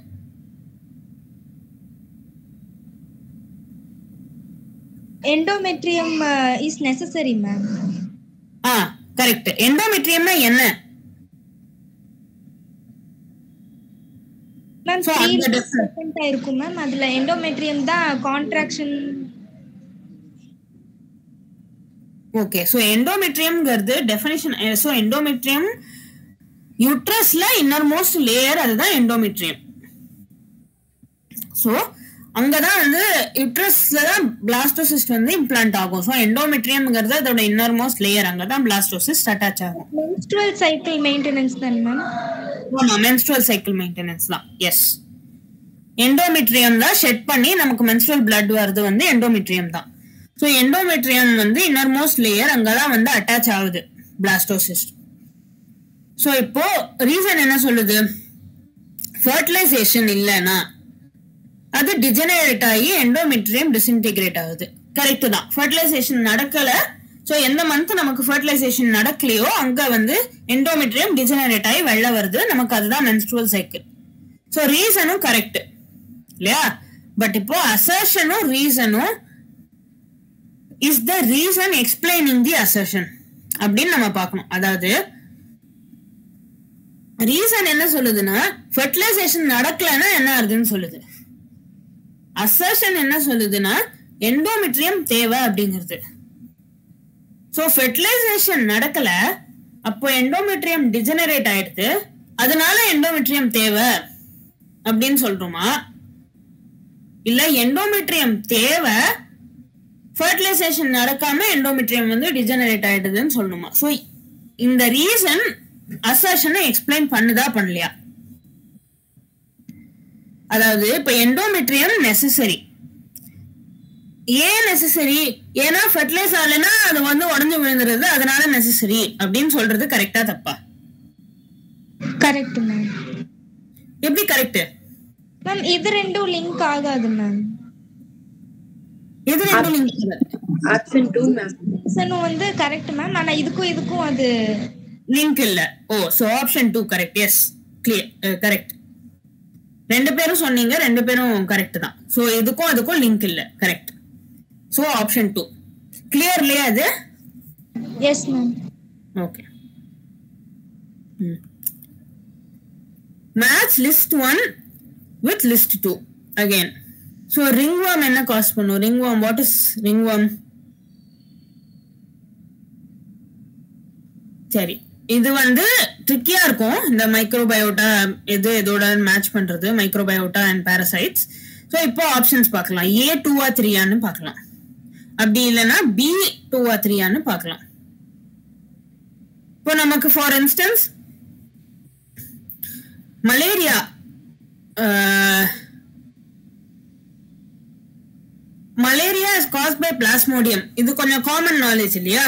endometrium is necessary ma'am. Correct. endometriumனா என்ன? மேம் 3% இருக்கும் மேம். அதுல endometrium தான் கான்ட்ராக்ஷன். ஓகே, சோ எண்டோமெட்ரியம்ங்கிறது டெஃபினிஷன். சோ எண்டோமெட்ரியம் யூட்ரஸ்ல இன்னர் மோஸ்ட் லேயர், அதுதான் எண்டோமெட்ரியம். சோ அங்கதான் வந்து யூட்ரஸ்ல தான் பிளாஸ்டோசிஸ்ட் வந்து இம்ப்ளான்ட் ஆகும். சோ எண்டோமெட்ரியம்ங்கிறது அதோட இன்னர் மோஸ்ட் லேயர், அங்கதான் பிளாஸ்டோசிஸ்ட் அட்டாச் ஆகும். menstrual cycle maintenance தான் மேம். ஆமா, menstrual cycle maintenance தான். எஸ், எண்டோமெட்ரியம் தான் ஷெட் பண்ணி நமக்கு menstrual blood வருது வந்து எண்டோமெட்ரியம் தான். ஸோ எண்டோமெட்ரியம் வந்து இன்னர் மோஸ்ட் லேயர், அங்கதான் வந்து அட்டாச் ஆகுது பிளாஸ்டோசிஸ்ட். ஸோ இப்போ ரீசன் என்ன சொல்லுது? ஃபர்டிலைசேஷன் இல்லைன்னா அது டிஜெனரேட் ஆகி எண்டோமெட்ரியம் டிஸ்இன்டிகிரேட் ஆகுது. கரெக்ட் தான். ஃபர்டிலைசேஷன் நடக்கல. ஸோ எந்த மந்த் நமக்கு ஃபர்டிலைசேஷன் நடக்கலையோ அங்க வந்து எண்டோமெட்ரியம் டிஜெனரேட் ஆகி வெளில வருது. நமக்கு அதுதான் menstrual cycle. ஸோ ரீசனும் கரெக்ட் இல்லையா? பட் இப்போ அசர்ஷனும் ரீசனும் is the reason explaining the assertion அப்படின்னு நம்ம பார்க்கணும். அதாவது ரீசன் என்ன சொல்லுதுன்னா ஃபர்டிலைசேஷன் நடக்கலன்னா என்ன ஆகுதுன்னு சொல்லுது. அசர்ஷன் என்ன சொல்லுதுன்னா எண்டோமெட்ரியம் தேவை அப்படிங்கிறது. ஸோ ஃபர்டிலைசேஷன் நடக்கல, அப்போ எண்டோமெட்ரியம் டிஜெனரேட் ஆயிடுது, அதனால எண்டோமெட்ரியம் தேவை அப்படின்னு சொல்றோமா? இல்ல எண்டோமெட்ரியம் தேவை, ஃபர்டிலைசேஷன் நடக்காம எண்டோமெட்ரியம் வந்து டிஜெனரேட் ஆயிடுதுன்னு சொல்லணுமா? ஸோ இந்த ரீசன் அசர்ஷனை எக்ஸ்பிளைன் பண்ணுதா பண்ணலையா? அதாவது இப்ப எண்டோமெட்ரியம் நெசசரி. ஏன் நெசசரி? ஏன்னா ஃபர்டிலைஸ் ஆகலைன்னா அது வந்து உடஞ்சு விழுந்துருது, அதனால நெசசரி அப்படின்னு சொல்றது கரெக்டா தப்பா? Correct ma'am. எப்படி கரெக்ட் மேம்? இது ரெண்டும் லிங்க் ஆகாது மேம். இது ரெண்டும் லிங்க் ஆகாது. Option 2 ma'am. ஆப்ஷன் வந்து கரெக்ட் மேம். ஆனா இதுக்கும் அது லிங்க் இல்ல. Oh, so option 2 correct. Yes, clear, correct. ரெண்டு பேரும் சொன்னீங்க, ரெண்டு பேரும் கரெக்ட் தான். ஸோ இதுக்கும் அதுக்கும் லிங்க் இல்லை, கரெக்ட். ஸோ ஆப்ஷன் 2 கிளியர் இல்லையா அது? Yes ma'am. Okay. Match list 1 with list 2 again. So ringworm என்ன காஸ் பண்ணும்? Ringworm, what is ringworm? சரி, இது வந்து ட்ரிக்கியா இருக்கும். இந்த மைக்ரோபயோட்டா எது எதோட மேட்ச் பண்றது, மைக்ரோபயோட்டா அண்ட் பாரசைட்ஸ். ஸோ இப்போ ஆப்ஷன்ஸ் பார்க்கலாம். A 2 3 பார்க்கலாம், அப்படி இல்லைன்னா B 2 3 பார்க்கலாம். இப்போ நமக்கு for instance malaria, malaria is caused by plasmodium. இது கொஞ்சம் காமன் நாலேஜ் இல்லையா?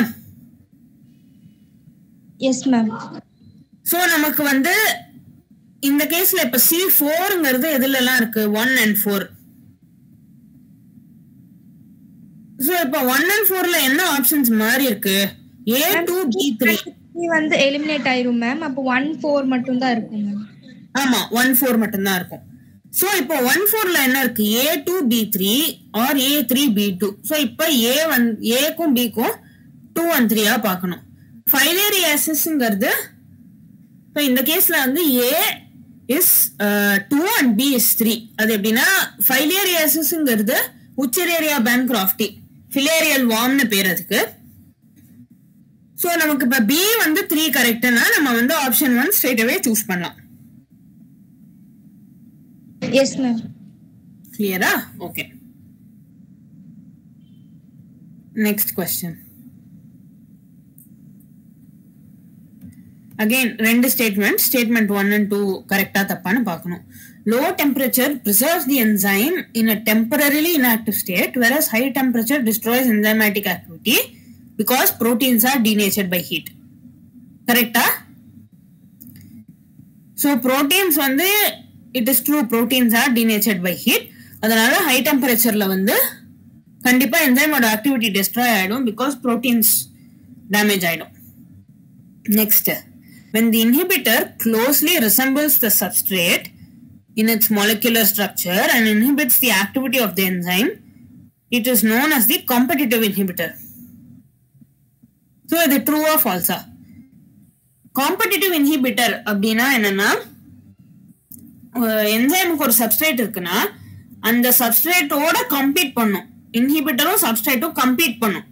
Yes ma'am. சோ நமக்கு வந்து இந்த கேஸ்ல இப்ப C4ங்கிறது எதுல எல்லாம் இருக்கு? 1 and 4. சோ இப்ப 1 and 4ல என்ன ஆப்ஷன்ஸ் மாறி இருக்கு? A 2 B 3 வந்து எலிமினேட் ஆயிரும் மேம். அப்ப 1 4 மட்டும் தான் இருக்கும் மேம். ஆமா, 1 4 மட்டும் தான் இருக்கும். சோ இப்போ 1 4ல என்ன இருக்கு? A 2 B 3 or A 3 B 2. So இப்போ A க்கும் B க்கும் 2 and 3 பார்க்கணும். ஃபைலேரியாசிஸ்ங்கிறது இப்போ இந்த கேஸ்ல வந்து A is 2 and B is 3. அது எப்படின்னா ஃபைலேரியாசிஸ்ங்கிறது உச்சரேரியா பேன்கிராஃப்டி, ஃபிலேரியல் வார்ம்னு பேர் அதுக்கு. சோ நமக்கு இப்ப B வந்து 3 கரெக்ட்னா நம்ம வந்து ஆப்ஷன் 1 ஸ்ட்ரைட் அவே சூஸ் பண்ணலாம். Yes ma'am. கிளியரா? ஓகே. Next question. Again ரெண்டு statement 1 and 2 கரெக்ட்டா தப்பான்னு பார்க்கணும். Low temperature preserves the enzyme in a temporarily inactive state, whereas high temperature destroys enzymatic activity because proteins are denatured by heat. கரெக்ட்டா? So proteins வந்து it is true, proteins are denatured by heat. அதனால high temperatureல வந்து கண்டிப்பா enzymeோட activity destroy ஆயிடும் because proteins damage ஆயிடும். Next, when the inhibitor closely resembles the substrate in its molecular structure and inhibits the activity of the enzyme, it is known as the competitive inhibitor. So, is it true or false? Competitive inhibitor அப்படினா என்னன்னா, என்சைமுக்கு ஒரு சப்ஸ்ட்ரேட் இருக்குன்னா அந்த சப்ஸ்ட்ரேட்டோட கம்பீட் பண்ணும். இன்ஹிபிட்டரும் சப்ஸ்ட்ரேட்டும் கம்பீட் பண்ணும்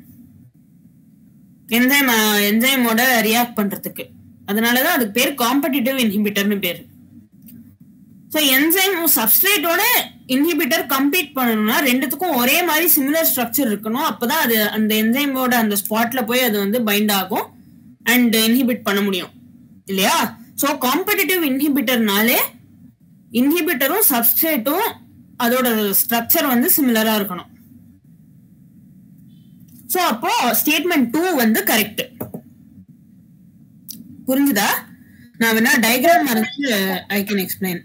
என்சைமோட ரியாக்ட் பண்றதுக்கு. அதனாலதான் அதுக்கு பேர் காம்படிட்டிவ் இன்ஹிபிட்டர்னு பேரு. ஸோ என்சைம் சப்ஸ்ட்ரேட்டோட இன்ஹிபிட்டர் கம்பீட் பண்ணணும்னா ரெண்டுத்துக்கும் ஒரே மாதிரி சிமிலர் ஸ்ட்ரக்சர் இருக்கணும். அப்பதான் அது அந்த என்சைமோட அந்த ஸ்பாட்ல போய் அது வந்து பைண்ட் ஆகும் அண்ட் இன்ஹிபிட் பண்ண முடியும் இல்லையா? ஸோ காம்படிட்டிவ் இன்ஹிபிட்டர்னாலே இன்ஹிபிட்டரும் சப்ஸ்ட்ரேட்டும் அதோட ஸ்ட்ரக்சர் வந்து சிமிலரா இருக்கணும். சோ அப்போ ஸ்டேட்மெண்ட் 2 வந்து கரெக்ட். புரிஞ்சுதா? நான் வேணா டயக்ராம் வரைஞ்சு ஐ கேன் எக்ஸ்பிளைன்.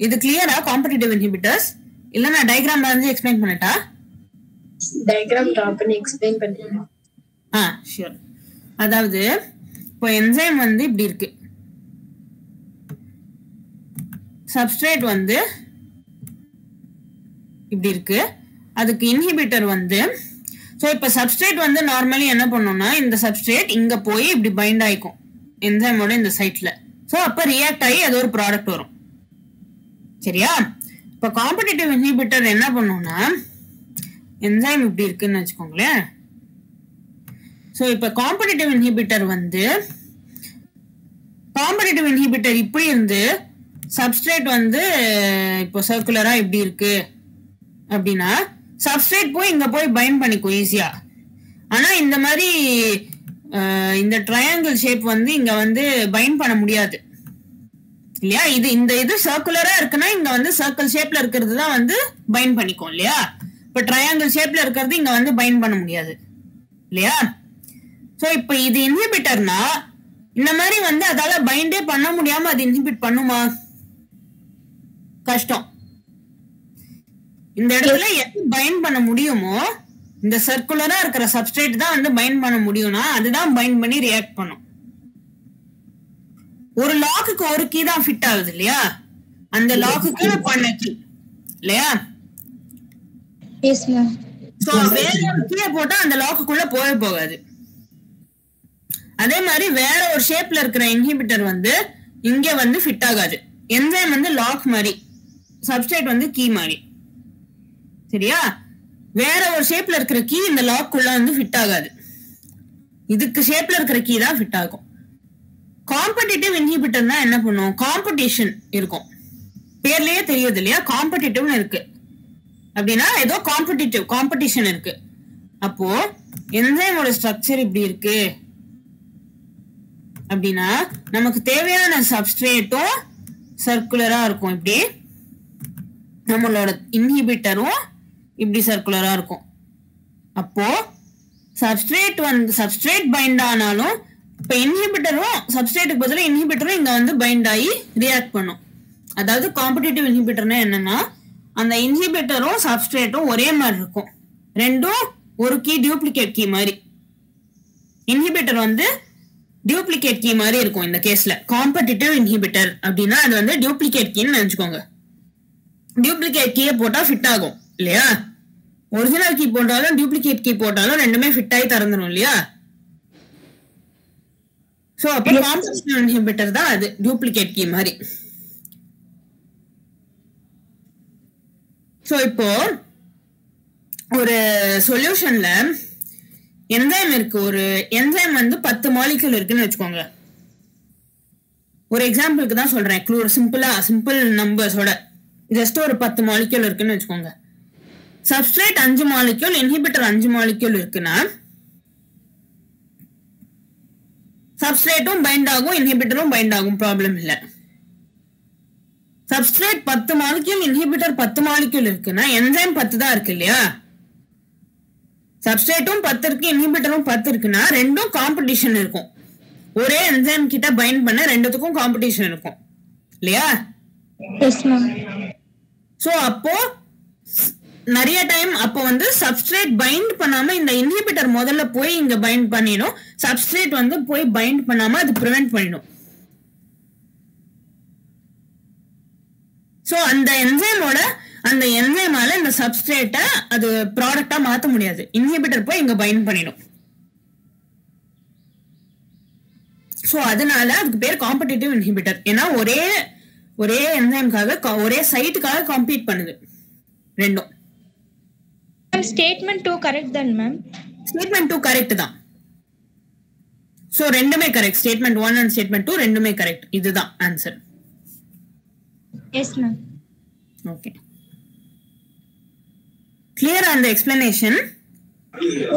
இது கிளியரா காம்படிட்டிவ் இன்ஹிபிட்டர்ஸ்? இல்ல நான் டயக்ராம் வரைஞ்சு எக்ஸ்பிளைன் பண்ணட்டா? டயக்ராம் டிரா பண்ணி எக்ஸ்பிளைன் பண்ணுங்க. ஷூர். அதாவது இப்போ என்சைம் வந்து இப்படி இருக்கு, சப்ஸ்ட்ரேட் வந்து இப்படி இருக்கு, அதுக்கு இன்ஹிபிட்டர் வந்து. ஸோ இப்போ சப்ஸ்ட்ரேட் வந்து நார்மலி என்ன பண்ணோம்னா இந்த சப்ஸ்ட்ரேட் இங்க போய் இப்படி பைண்ட் ஆயிக்கும் என்சைமோட இந்த சைட்ல. ஸோ அப்போ ரியாக்ட் ஆகி அது ஒரு ப்ராடக்ட் வரும். சரியா? இப்போ காம்படிட்டிவ் இன்ஹிபிட்டர் என்ன பண்ணும்னா என்சைம் இப்படி இருக்குன்னு வச்சுக்கோங்களேன். ஸோ இப்போ காம்படிட்டிவ் இன்ஹிபிட்டர் வந்து காம்படிட்டிவ் இன்ஹிபிட்டர் இப்படி இருந்து சப்ஸ்ட்ரேட் வந்து இப்போ சர்க்குலரா இப்படி இருக்கு அப்படின்னா சப்ஸ்ட்ரேட் போய் இங்க போய் பைண்ட் பண்ணிக்கும் ஈஸியா. ஆனா இந்த மாதிரி இந்த ட்ரையாங்கிள் ஷேப் வந்து இங்க வந்து பைண்ட் பண்ண முடியாது இல்லையா? இது சர்க்குலரா இருக்குன்னா இங்க வந்து சர்க்கிள் ஷேப்ல இருக்கிறது தான் வந்து பைண்ட் பண்ணிக்கும் இல்லையா? இப்ப ட்ரையாங்கிள் ஷேப்ல இருக்கிறது இங்க வந்து பைண்ட் பண்ண முடியாது இல்லையா? சோ இப்ப இது இன்ஹிபிட்டர்னா இந்த மாதிரி வந்து அதால பைண்டே பண்ண முடியாம அது இன்ஹிபிட் பண்ணுமா? கஷ்டம். இந்த இடத்துல எது பைண்ட் பண்ண முடியுமோ இந்த சர்க்குலரா இருக்கிற சப்ஸ்ட்ரேட் தான் வந்து பைண்ட் பண்ண முடியும்னா அதுதான் பைண்ட் பண்ணி ரியாக்ட் பண்ணும். ஒரு லாக்குக்கு ஒரு கீ தான் ஃபிட் ஆகுது இல்லையா, அந்த லாக்குக்கு பண்ண கீ இல்லையா. Yes ma'am. சோ வேற ஒரு கீயை போட்டா அந்த லாக்குக்குள்ள போகவே போகாது. அதே மாதிரி வேற ஒரு ஷேப்ல இருக்கிற இன்ஹிபிட்டர் வந்து இங்க வந்து ஃபிட் ஆகாது. என்சைம் வந்து லாக் மாதிரி, சப்ஸ்ட்ரேட் வந்து கீ மாதிரி. சரியா? வேற ஒரு ஷேப்ல இருக்கிற கீ இந்த லாக் குள்ள வந்து ஃபிட் ஆகாது. இதுக்கு ஷேப்ல இருக்கிற கீ தான் ஃபிட் ஆகும். காம்படிட்டிவ் இன்ஹிபிட்டர்னா என்ன பண்ணும்? காம்படிஷன் இருக்கும். பேர்லயே தெரியுது இல்லையா, காம்படிட்டிவ்னு இருக்கு அப்படின்னா ஏதோ காம்படிஷன் இருக்கு. அப்போ என்சைமோட ஸ்ட்ரக்சர் இப்படி இருக்கு அப்படின்னா நமக்கு தேவையான சப்ஸ்ட்ரேட்டும் சர்க்குலரா இருக்கும். இப்படி நம்மளோட இன்ஹிபிட்டரும் இப்படி சர்க்குலரா இருக்கும். அப்போ சப்ஸ்ட்ரேட் பைண்ட் ஆனாலும் இப்ப இன்ஹிபிட்டரும் சப்ஸ்ட்ரேட்டுக்கு பதிலா இன்ஹிபிட்டரும் இங்க வந்து பைண்ட் ஆகி ரியாக்ட் பண்ணும். அதாவது காம்படிட்டிவ் இன்ஹிபிட்டர்னா என்னன்னா அந்த இன்ஹிபிட்டரும் சப்ஸ்ட்ரேட்டும் ஒரே மாதிரி இருக்கும். ரெண்டும் ஒரு கீ டியூப்ளிகேட் கீ மாதிரி. இன்ஹிபிட்டர் வந்து டியூப்ளிகேட் கீ மாதிரி இருக்கும். இந்த கேஸ்ல காம்படிட்டிவ் இன்ஹிபிட்டர் அப்படின்னா அது வந்து டியூப்ளிகேட் கீன்னு நினைச்சுக்கோங்க. டியூப்ளிகேட் கீயை போட்டா ஃபிட் ஆகும் இல்லையா. ஒரிஜினல் கீ போட்டாலும் டியூப்ளிகேட் கீ போட்டாலும் ரெண்டுமே ஃபிட் ஆகி திறந்துடும் இல்லையா. சோ அப்ப காம்படிட்டிவ் இன்ஹிபிட்டர் தான் அது, டியூப்ளிகேட் கீ மாதிரி. சோ இப்போ ஒரு சொல்யூஷன்ல என்சைம் இருக்கு. ஒரு என்சைம் வந்து 10 மாலிக்யூல் இருக்குன்னு வச்சுக்கோங்க. ஒரு எக்ஸாம்பிளுக்கு தான் சொல்றேன், சிம்பிள் நம்பர்ஸோட. ஜஸ்ட் ஒரு 10 மாலிக்யூல் இருக்குன்னு வச்சுக்கோங்க. சப்ஸ்ட்ரேட் 5 மாலிக்யூல், இன்ஹிபிட்டர் 5 மாலிக்யூல் இருக்குன்னா சப்ஸ்ட்ரேட்டும் பைண்ட் ஆகும், இன்ஹிபிட்டரும் பைண்ட் ஆகும், ப்ராப்ளம் இல்ல. சப்ஸ்ட்ரேட் 10 மாலிக்யூல், இன்ஹிபிட்டர் 10 மாலிக்யூல் இருக்குன்னா என்சைம் 10 தான் இருக்கு இல்லையா. சப்ஸ்ட்ரேட்டும் 10 இருக்கு, இன்ஹிபிட்டரும் 10 இருக்குன்னா ரெண்டும் காம்படிஷன் இருக்கும். ஒரே என்சைம் கிட்ட பைண்ட் பண்ண ரெண்டுத்துக்கும் காம்படிஷன் இருக்கும் இல்லையா. சோ அப்போ நிறைய டைம் அப்போ வந்து சப்ஸ்ட்ரேட் பைண்ட் பண்ணாம இந்த இன்ஹிபிட்டர் முதல்ல போய் இங்க பைண்ட் பண்ணிடும், சப்ஸ்ட்ரேட் வந்து போய் பைண்ட் பண்ணாம அது பிரிவென்ட் பண்ணிடும். சோ அந்த என்சைமால இந்த சப்ஸ்ட்ரேட்டை அது ப்ராடக்டா மாத்த முடியாது. இன்ஹிபிட்டர் போய் இங்க பைண்ட் பண்ணிடும். சோ அதனால அதுக்கு பேர் காம்படிட்டிவ் இன்ஹிபிட்டர். ஏன்னா ஒரே என்சைம்காக ஒரே சைட்டுக்காக காம்பீட் பண்ணுது ரெண்டும். ஸ்டேட்மெண்ட் 2 கரெக்ட் தான் மேம். ஸ்டேட்மெண்ட் 2 கரெக்ட் தான். சோ ரெண்டுமே கரெக்ட். ஸ்டேட்மெண்ட் 1 அண்ட் ஸ்டேட்மெண்ட் 2 ரெண்டுமே கரெக்ட். இதுதான் answer. S ma'am. Okay, clear on the explanation?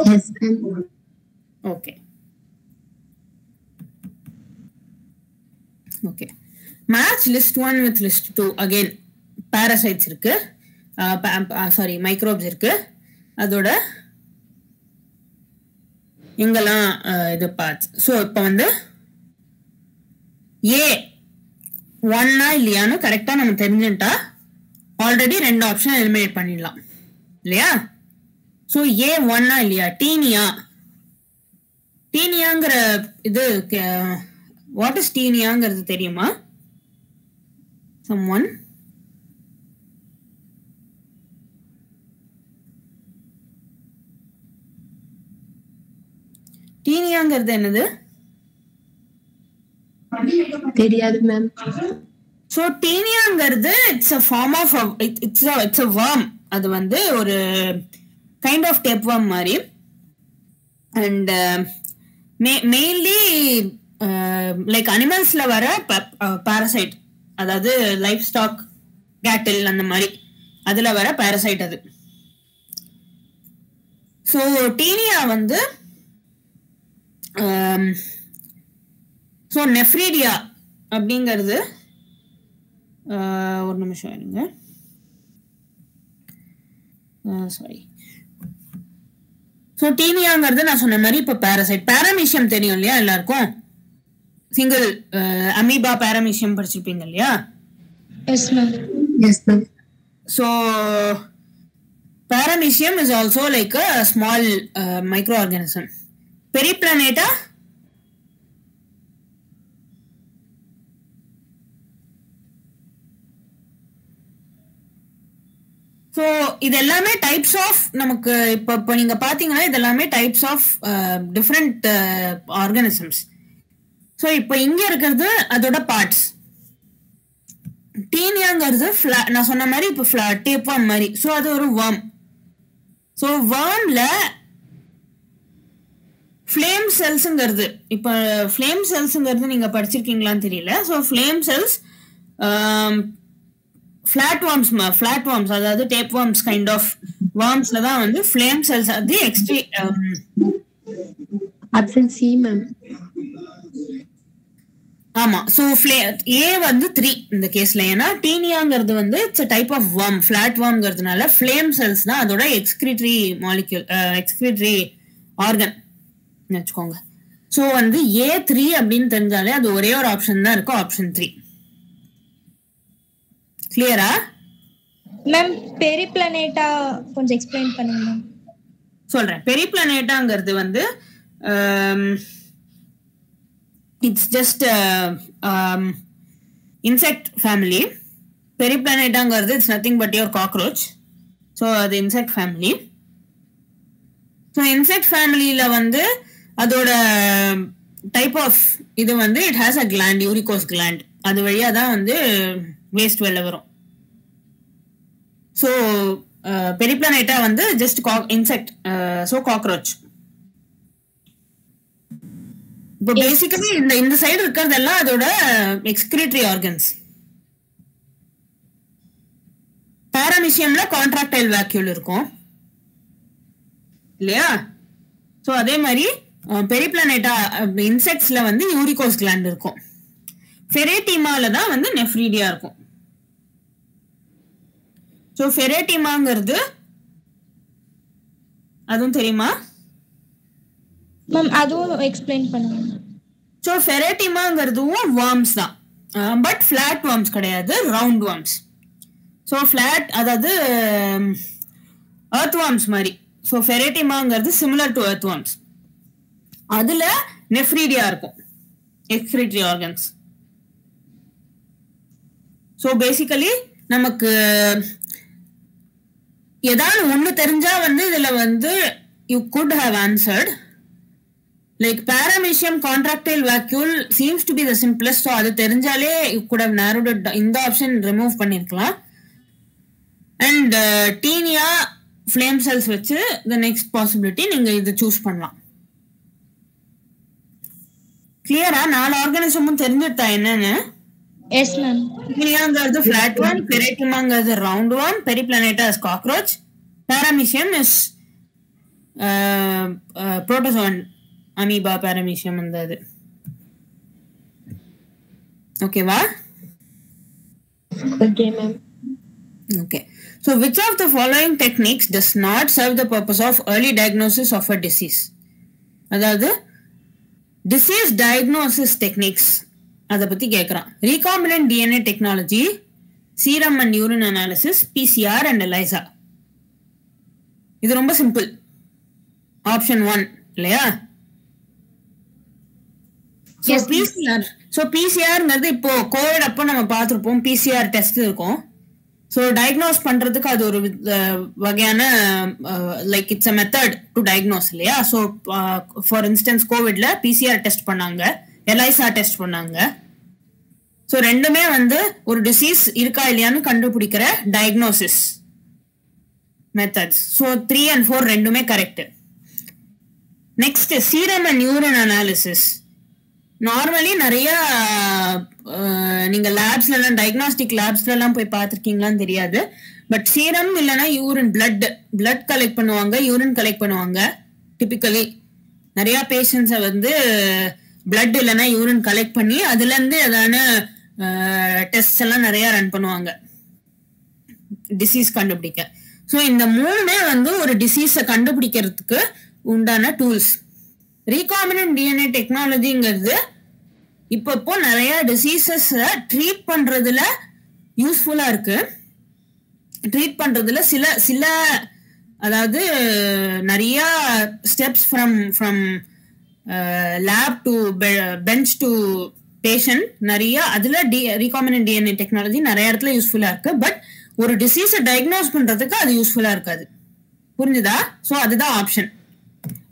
Yes, ma'am. Okay. Okay. Match list 1 with list 2. Again, parasites இருக்கு, microbes இருக்கு. அதோட இங்கெல்லாம் இது பார்ட்ஸ். ஸோ இப்போ வந்து ஏ ஒன்னா இல்லையான்னு கரெக்டாக நம்ம தெரிஞ்சுட்டா ஆல்ரெடி 2 ஆப்ஷன் எலிமினேட் பண்ணிடலாம் இல்லையா. ஸோ ஏ ஒன்னா இல்லையா. டீனியாங்கிற இது வாட் இஸ் டீனியாங்கிறது தெரியுமா someone? டீனியாங்கிறது என்னது தெரியாது மேம். சோ டீனியாங்கிறது it's a form of it's a worm. அது வந்து ஒரு கைண்ட் ஆஃப் டேப் worm மாதிரி. அண்ட் மெயின்லி லைக் அனிமல்ஸ்ல வர பாரசைட், அதாவது லைஃப் ஸ்டாக், கேட்டில் அந்த மாதிரி அதுல வர பாரசைட் அது. ஸோ டீனியா வந்து ஸோ நெஃப்ரீடியா அப்படிங்கிறது ஒரு நிமிஷம் இருங்க, சாரி. ஸோ டீனியாங்கிறது நான் சொன்ன மாதிரி இப்போ பாரசைட். பாராமீஷியம் தெரியும் இல்லையா எல்லாருக்கும், சிங்கிள் அமீபா பாராமீஷியம் படிச்சிருப்பீங்க இல்லையா. Yes ma'am. S ma'am. So paramecium is also like a small microorganism. Periplaneta so இது எல்லாமே டைப்ஸ் ஆஃப் நமக்கு இப்போ நீங்க பாத்தீங்கன்னா இது எல்லாமே types of different organisms. So இப்போ இங்க இருக்கிறது அதோட பார்ட்ஸ். டீனியாங்கிறது நான் சொன்ன மாதிரி இப்போ டேப் வார்ம் மாதிரி. ஸோ அது ஒரு வார்ம். ஸோ வார்ம்ல ஃப்ளேம் செல்ஸ்ங்கிறது இப்போ ஃப்ளேம் செல்ஸ்ங்கிறது நீங்க படிச்சிருக்கீங்களான்னு தெரியல. So flame cells flat worms அதாவது டேப் வார்ம்ஸ் கைண்ட் ஆஃப் வார்ம்ஸ்ல தான் வந்து ஃப்ளேம் செல்ஸ் அது ஆப்ஷன் சி மேம். ஆமா. ஸோ ஏ வந்து 3 இந்த கேஸ்ல. ஏன்னா டீனியாங்கிறது வந்து it's type of worm, flat வார்ம்ங்கிறதுனால ஃப்ளேம் செல்ஸ் தான் அதோட எக்ஸ்கிரிட்டரி மாலிக்யூல், எக்ஸ்கிரிட்டரி ஆர்கன் வச்சுக்கோங்க. ஸோ வந்து A3 அப்படின்னு தெரிஞ்சாலே அது ஒரே ஒரு ஆப்ஷன் தான் இருக்கும், ஆப்ஷன் 3. கிளியரா மேம்? பெரிப்ளானேட்டா கொஞ்சம் எக்ஸ்பிளைன் பண்ணுங்க மேம். சொல்றேன். பெரிப்ளானேட்டாங்கிறது வந்து இட்ஸ் ஜஸ்ட் இன்செக்ட் ஃபேமிலி. பெரிப்ளானேட்டாங்கிறது it's nothing but your cockroach. So அது இன்செக்ட் ஃபேமிலி. ஸோ இன்செக்ட் ஃபேமிலியில வந்து அதோட டைப் ஆஃப் இது வந்து it has a gland, uricose gland. அது வழியா தான் வந்து வேஸ்ட் வெளில வரும். ஸோ பெரிப்ளானேட்டா வந்து ஜஸ்ட் இன்செக்ட், ஸோ காக்ரோச். இப்போ பேசிக்கலி இந்த சைடு இருக்கிறதெல்லாம் அதோட எக்ஸ்கிரிட்டரி ஆர்கன்ஸ். பாராமிசியம்ல கான்ட்ராக்டைல் வேக்யூல் இருக்கும் இல்லையா? ஸோ அதே மாதிரி பெரிப்ளானேட்டா இன்செக்ட்ஸ்ல வந்து யூரிகோஸ் கிளாண்ட் இருக்கும். ஃபெரேட்டிமால தான் வந்து நெஃப்ரீடியா இருக்கும். ஸோ ஃபெரேட்டிமாங்கிறது அதுவும் தெரியுமா மேம்? அதுவும் எக்ஸ்பிளைன் பண்ணுங்க. ஸோ ஃபெரேட்டிமாங்கிறதும் வார்ம்ஸ் தான், பட் ஃபிளாட் வார்ம்ஸ் கிடையாது, ரவுண்ட் வார்ம்ஸ். ஸோ ஃபிளாட் அதாவது எர்த் வார்ம்ஸ் மாதிரி. ஸோ ஃபெரேட்டிமாங்கிறது சிமிலர் டு எர்த் வார்ம்ஸ். அதுல நெஃப்ரீடியா இருக்கும், எக்ஸ்கிரிட்டரி ஆர்கன்ஸ். ஸோ பேசிக்கலி நமக்கு ஏதாவது ஒண்ணு தெரிஞ்சா வந்து இதுல வந்து you could have answered. Like paramecium contractile vacuole seems to be the simplest. So அது தெரிஞ்சாலே you could have narrowed it. இந்த ஆப்ஷன் ரிமூவ் பண்ணிருக்கலாம். அண்ட் டீனியா ஃப்ளேம் செல்ஸ் வச்சு த நெக்ஸ்ட் பாசிபிலிட்டி நீங்க இது சூஸ் பண்ணலாம். கிளியரா? 4 ஆர்கானிசமும் தெரிஞ்சுட்டா என்னன்னு? Yes ma'am. டீனியாங்கிறது ஃபிளாட் வார்ம், பெரிட்டிமாங்கிறது round worm, Periplaneta is cockroach, paramecium is protozoan, amoeba paramecium அந்த இது. ஓகேவா? Okay ma'am. Okay. So which of the following techniques does not serve the purpose of early diagnosis of a disease? அதாவது disease diagnosis techniques அத பத்தி கேக்குறான். Recombinant DNA technology, serum and urine analysis, PCR and ELISA. இது ரொம்ப சிம்பிள். ஆப்ஷன் 1 இல்லையா? பிசிஆர்ங்கிறது இப்போ கோவிட் அப்போ நம்ம பார்த்துருப்போம், பிசிஆர் டெஸ்ட் இருக்கும். ஸோ டயக்னோஸ் பண்றதுக்கு அது ஒரு வகையான like it's a method to diagnose இல்லையா? ஸோ ஃபார் இன்ஸ்டன்ஸ் கோவிட்ல பிசிஆர் டெஸ்ட் பண்ணாங்க, எலைசா டெஸ்ட் பண்ணாங்க. ஸோ ரெண்டுமே வந்து ஒரு டிசீஸ் இருக்கா இல்லையான்னு கண்டுபிடிக்கிற டயக்னோசிஸ் மெத்தட்ஸ். ஸோ 3 and 4 ரெண்டுமே correct. Next serum and urine analysis. Normally நிறைய நீங்க லேப்ஸ்ல எல்லாம், டயக்னாஸ்டிக் லேப்ஸ்ல எல்லாம் போய் பார்த்திருக்கீங்களான்னு தெரியாது. பட் சீரம் இல்லைன்னா யூரின், பிளட் கலெக்ட் பண்ணுவாங்க, யூரின் கலெக்ட் பண்ணுவாங்க. டிபிக்கலி நிறைய பேஷண்ட்ஸை வந்து பிளட் இல்லைன்னா யூரின் கலெக்ட் பண்ணி அதுல இருந்து ஏதான டெஸ்ட் எல்லாம் நிறைய ரன் பண்ணுவாங்க டிசீஸ் கண்டுபிடிக்க. ஸோ இந்த 3மே வந்து ஒரு டிசீஸை கண்டுபிடிக்கிறதுக்கு உண்டான டூல்ஸ். ரீகாம்பினன்ட் டிஎன்ஏ டெக்னாலஜிங்கிறது இப்போ நிறைய டிசீசஸ் ட்ரீட் பண்றதுல யூஸ்ஃபுல்லா இருக்கு. ட்ரீட் பண்றதுல சில அதாவது நிறைய steps from lab to bench to patient நிறைய அதுல ரீகாம்பினன்ட் டிஎன்ஏ டெக்னாலஜி நிறைய இடத்துல யூஸ்ஃபுல்லா இருக்கு. பட் ஒரு டிசீஸை டயக்னோஸ் பண்றதுக்கு அது யூஸ்ஃபுல்லா இருக்காது. புரிஞ்சுதா? ஸோ அதுதான் ஆப்ஷன்,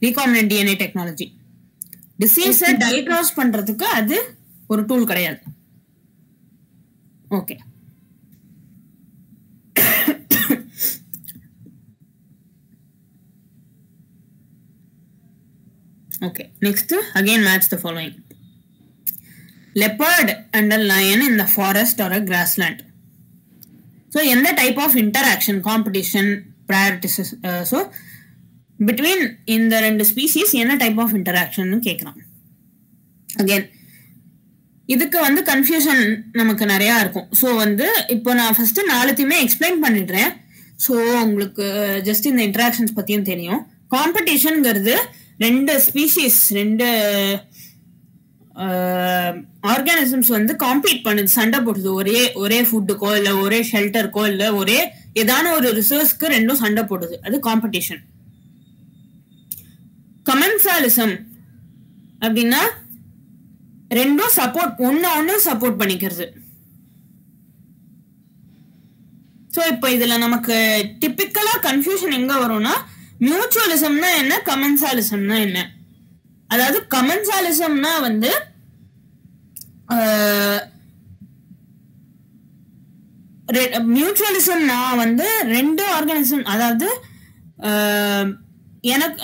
ரீகாம்பினன்ட் டிஎன்ஏ டெக்னாலஜி. டிசீஸை டயக்னோஸ் பண்றதுக்கு அது ஒரு டூல் கிடையாது. Okay, okay, next again match the following: leopard and a lion in the forest or a grassland. So in the type of interaction, competition, priorities, so between in the two species என்ன type of interaction னு கேக்குறான். again இதுக்கு வந்து கன்ஃபியூஷன் நமக்கு நிறைய இருக்கும். ஸோ வந்து இப்போ நான் ஃபர்ஸ்ட் நாலுத்தையுமே எக்ஸ்பிளைன் பண்ணிடுறேன். ஸோ உங்களுக்கு ஜஸ்ட் இந்த இன்டராக்ஷன்ஸ் பத்தியும் தெரியும். காம்படிஷன்ங்கிறது ரெண்டு ஸ்பீஷீஸ், ரெண்டு ஆர்கானிசம்ஸ் வந்து காம்பீட் பண்ணுது, சண்டை போடுது. ஒரே ஃபுட்டுக்கோ இல்ல ஒரே ஷெல்டருக்கோ இல்ல ஒரே ஏதான ஒரு ரிசோர்ஸ்க்கு ரெண்டும் சண்டை போடுது, அது காம்படிஷன். கமென்சாலிசம் அப்படின்னா ரெண்டும் சப்போர்ட், ஒன்னு சப்போர்ட் பண்ணிக்கிறது. சோ இப்போ இதுல நமக்கு டிபிக்கலா கன்ஃபியூஷன் எங்க வரும்னா, மியூச்சுவலிசம்னா என்ன, கமென்சாலிசம்னா என்ன. அதாவது கமென்சாலிசம்னா வந்து மியூச்சுவலிசம்னா வந்து ரெண்டு ஆர்கானிசம், அதாவது எனக்கு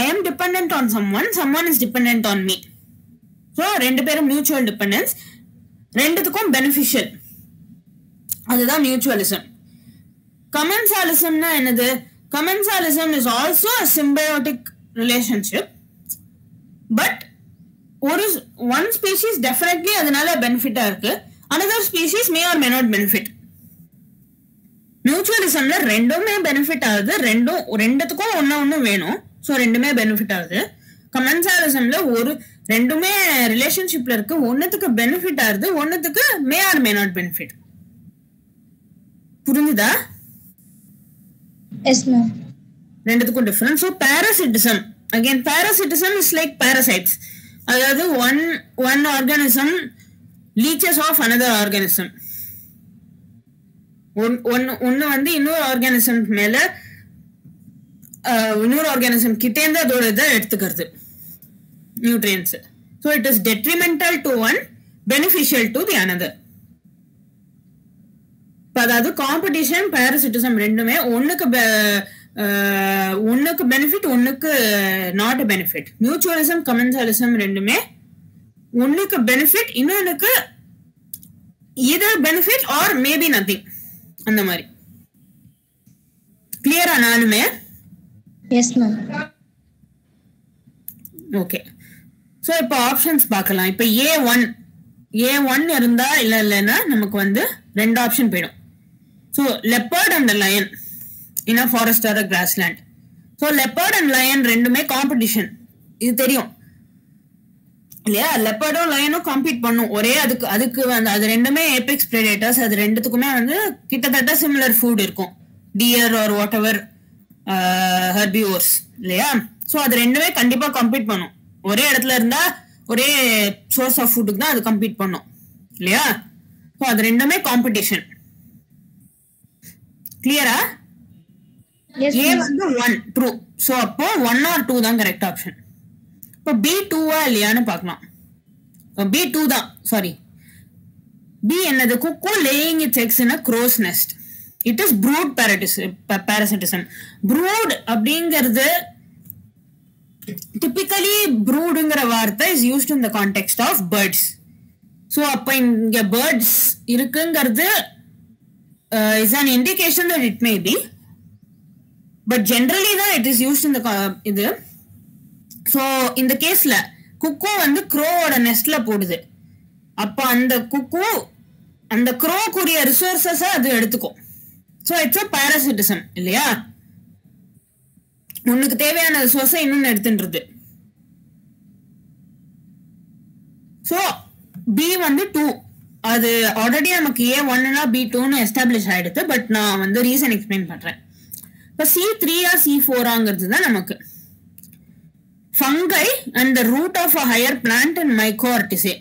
I am dependent on someone is dependent on me. So ரெண்டு பேரும் மியூச்சுவல் டிபெண்டன்ஸ், ரெண்டுத்துக்கும் பெனிஃபிஷியல், அதுதான் மியூச்சுவலிசம். கமென்சாலிசம்னா என்னது? Commensalism is also a symbiotic relationship, but ஒரு ஒன் ஸ்பீஷீஸ் டெஃபினெட்லி அதனால பெனிஃபிட்டா இருக்கு, another species may or may not benefit. மியூச்சுவலிசம்ல ரெண்டுமே பெனிஃபிட் ஆகுது, ரெண்டுத்துக்கும் ஒன்னு வேணும், ஸோ ரெண்டுமே பெனிஃபிட் ஆகுது. கமென்சாலிசம்ல ஒரு ரெண்டுமே ரிலேஷன்ஷிப்ல இருக்கு, ஒன்னுத்துக்கு பெனிஃபிட் ஆகுது, ஒன்னுத்துக்கு may or may not benefit. புரிஞ்சுதா? Yes ma'am. ரெண்டுத்துக்கும் difference. So parasitism, again parasitism is like parasites, அதாவது one organism leeches off another organism. ஒன்னு வந்து இன்னொரு ஆர்கானிசம் மேல இன்னொரு ஆர்கானிசம் கிட்டே இருந்து அதோட இதை எடுத்துக்கிறது, nutrients. So it is detrimental to one, beneficial to the another. அதாவது காம்படிஷன், பாரசிட்டிசம் ரெண்டுமே ஒன்னுக்கு பெனிஃபிட், ஒன்னுக்கு நாட் பெனிஃபிட். மியூச்சுவலிசம், கமென்சாலிசம் ரெண்டுமே ஒன்னுக்கு பெனிஃபிட், இன்னொன்னுக்கு either benefit or maybe nothing, அந்த மாதிரி. கிளியரா நானுமே? Yes ma'am. ஓகே, ஸோ இப்போ ஆப்ஷன்ஸ் பார்க்கலாம். இப்போ A1 இருந்தா இல்லைன்னா நமக்கு வந்து ரெண்டு ஆப்ஷன் போயிடும். So leopard and lion in a forest or a grassland. So leopard and lion ரெண்டுமே காம்படிஷன், இது தெரியும் இல்லையா? லெப்பர்டும் லயனும் காம்பீட் பண்ணும் ஒரே அதுக்கு வந்து அது ரெண்டுமே ஏபெக்ஸ் பிரெடேட்டர்ஸ், அது ரெண்டுத்துக்குமே வந்து கிட்டத்தட்ட சிமிலர் ஃபுட் இருக்கும், deer or whatever herbivores இல்லையா? ஸோ அது ரெண்டுமே கண்டிப்பா காம்பீட் பண்ணும், ஒரே இடத்துல இருந்தா ஒரே சோர்ஸ் ஆஃப் ஃபுட்டுக்கு தான் அது கம்பீட் பண்ணும் இல்லையா? ஸோ அது ரெண்டுமே காம்படிஷன். கிளியரா? ஏ வந்து 1 ட்ரூ. ஸோ அப்போ 1 or 2 தான் கரெக்ட் ஆப்ஷன். இப்போ B2வா இல்லையான்னு பார்க்கலாம். B2 தான், சாரி. B என்னது? Cuckoo laying its eggs in a crow's nest. It is brood parasitism. Brood அப்படிங்கிறது typically broodங்கிற வார்த்தை is used in the context of birds. So அப்ப இங்க birds இருக்குங்கிறது is an indication that it may be, but generally தான் it is used in the இது. ஸோ இந்த கேஸ்ல குக்கு வந்து க்ரோவோட நெஸ்ட்ல போடுது, அப்ப அந்த குக்கு அந்த க்ரோக்குரிய ரிசோர்சஸ அது எடுத்துக்கும். ஸோ இட்ஸ் அ பாராசிட்டிசம் இல்லையா? உனக்கு தேவையான ரிசோர்ஸை இன்னொன்னு எடுத்துன்றது. ஸோ பி வந்து 2, அது ஆல்ரெடி நமக்கு A1னா B2ன்னு எஸ்டாப்ளிஷ் ஆயிடுது, பட் நான் வந்து ரீசன் எக்ஸ்பிளைன் பண்றேன். இப்போ C3ஆ C4ஆங்கிறது தான் நமக்கு. Fungi and the root of a higher plant in Mycorrhizae.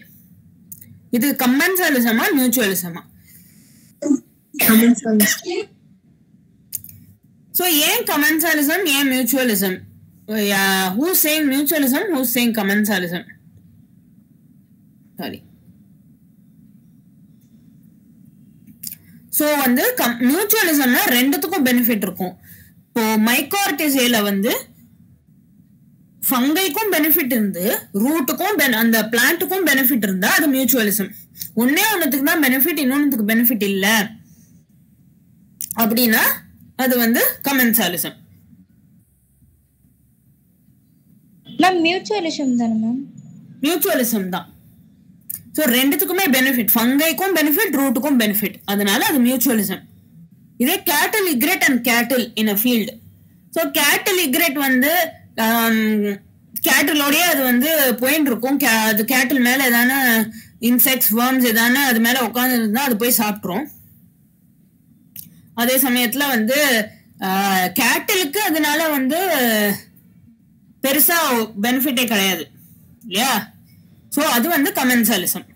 இது கமென்சாலிசமா மியூச்சுவலிசமா? So ஏன் commensalism ஏன் mutualism? Who's saying mutualism? Who's saying commensalism? Sorry. So வந்து mutualismனா ரெண்டுத்துக்கும் பெனிஃபிட் இருக்கும். இப்போ மைக்கோர்டிசேல வந்து ஃபங்கைக்கும் பெனிஃபிட் இருந்து ரூட்டுக்கும் அந்த பிளான்ட்டுக்கும் பெனிஃபிட் இருந்தா அது மியூச்சுவலிசம். ஒன்னுத்துக்கு தான் பெனிஃபிட், இன்னொன்னுக்கு பெனிஃபிட் இல்ல அப்படின்னா அது வந்து கமென்சாலிசம். மேம் மியூச்சுவலிசம் தானே மேம்? மியூச்சுவலிசம் தான். சோ ரெண்டுத்துக்குமே பெனிஃபிட், ஃபங்கைக்கும் பெனிஃபிட் ரூட்டுக்கும் பெனிஃபிட், அதனால அது மியூச்சுவலிசம். இதே கேட்டில் இக்ரெட் அண்ட் கேட்டில் இன் அ ஃபீல்டு. ஸோ கேட்டில் இக்ரெட் வந்து கேட்டிலோடய அது வந்து போயின்னு இருக்கும். அது கேட்டில் மேல ஏதான இன்செக்ட்ஸ் வேர்ம்ஸ் ஏதான அது மேல உட்காந்து இருந்தா அது போய் சாப்பிட்ரும். அதே சமயத்துல வந்து கேட்டிலுக்கு அதனால வந்து பெருசா பெனிஃபிட்டே கிடையாது இல்லையா? சோ அது வந்து கமென்சாலிசம்.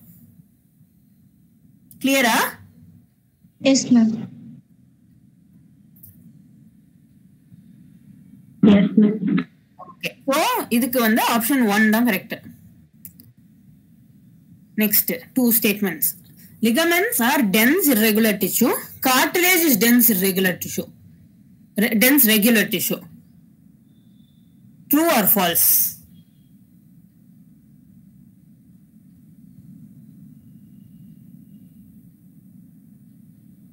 கிளியரா? Yes ma'am. S ma'am. Okay, so இதுக்கு வந்து ஆப்ஷன் 1 தான் correct. Next 2 statements. Ligaments are dense irregular tissue. Cartilage is dense irregular tissue. Dense regular tissue. True or false?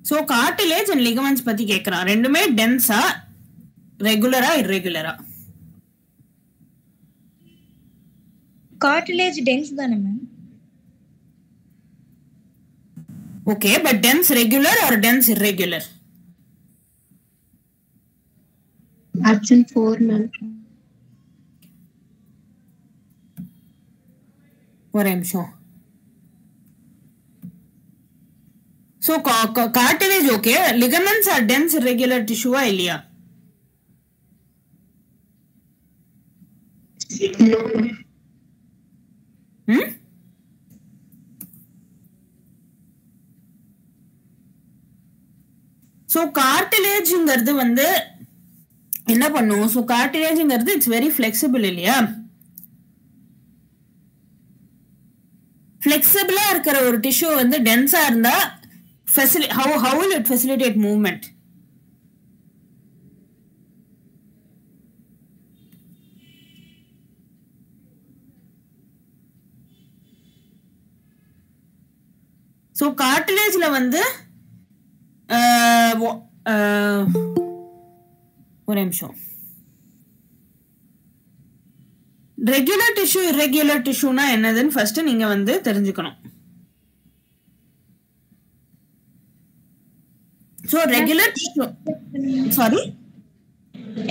So cartilage and ligaments பத்தி கேக்குறான். ரெண்டுமே டென்ஸா ரெகுலரா irregular-ஆ? கார்டிலேஜ் டென்ஸ் தானே ma'am? Okay, but dense regular or dense irregular? Option 4 ma'am. ஒரு நிமிஷம். So cartilage okay, ligaments are dense irregular tissue இல்லையா? No. ஸோ கார்டிலேஜ்ங்கிறது வந்து என்ன பண்ணும்? ஸோ கார்டிலேஜ்ங்கிறது இட்ஸ் வெரி ஃபிளெக்சிபிள் இல்லையா? ஃபிளெக்சிபிளா இருக்கிற ஒரு டிஷ்யூ வந்து டென்ஸா இருந்தா how will it facilitate movement? So கார்டிலேஜ்ல வந்து ஒரு நிமிஷம். ரெகுலர் டிஷ்யூ இர்ரெகுலர் டிஷ்யூனா என்னதுன்னு ஃபர்ஸ்ட் நீங்க வந்து தெரிஞ்சுக்கணும். So regular tissue, sorry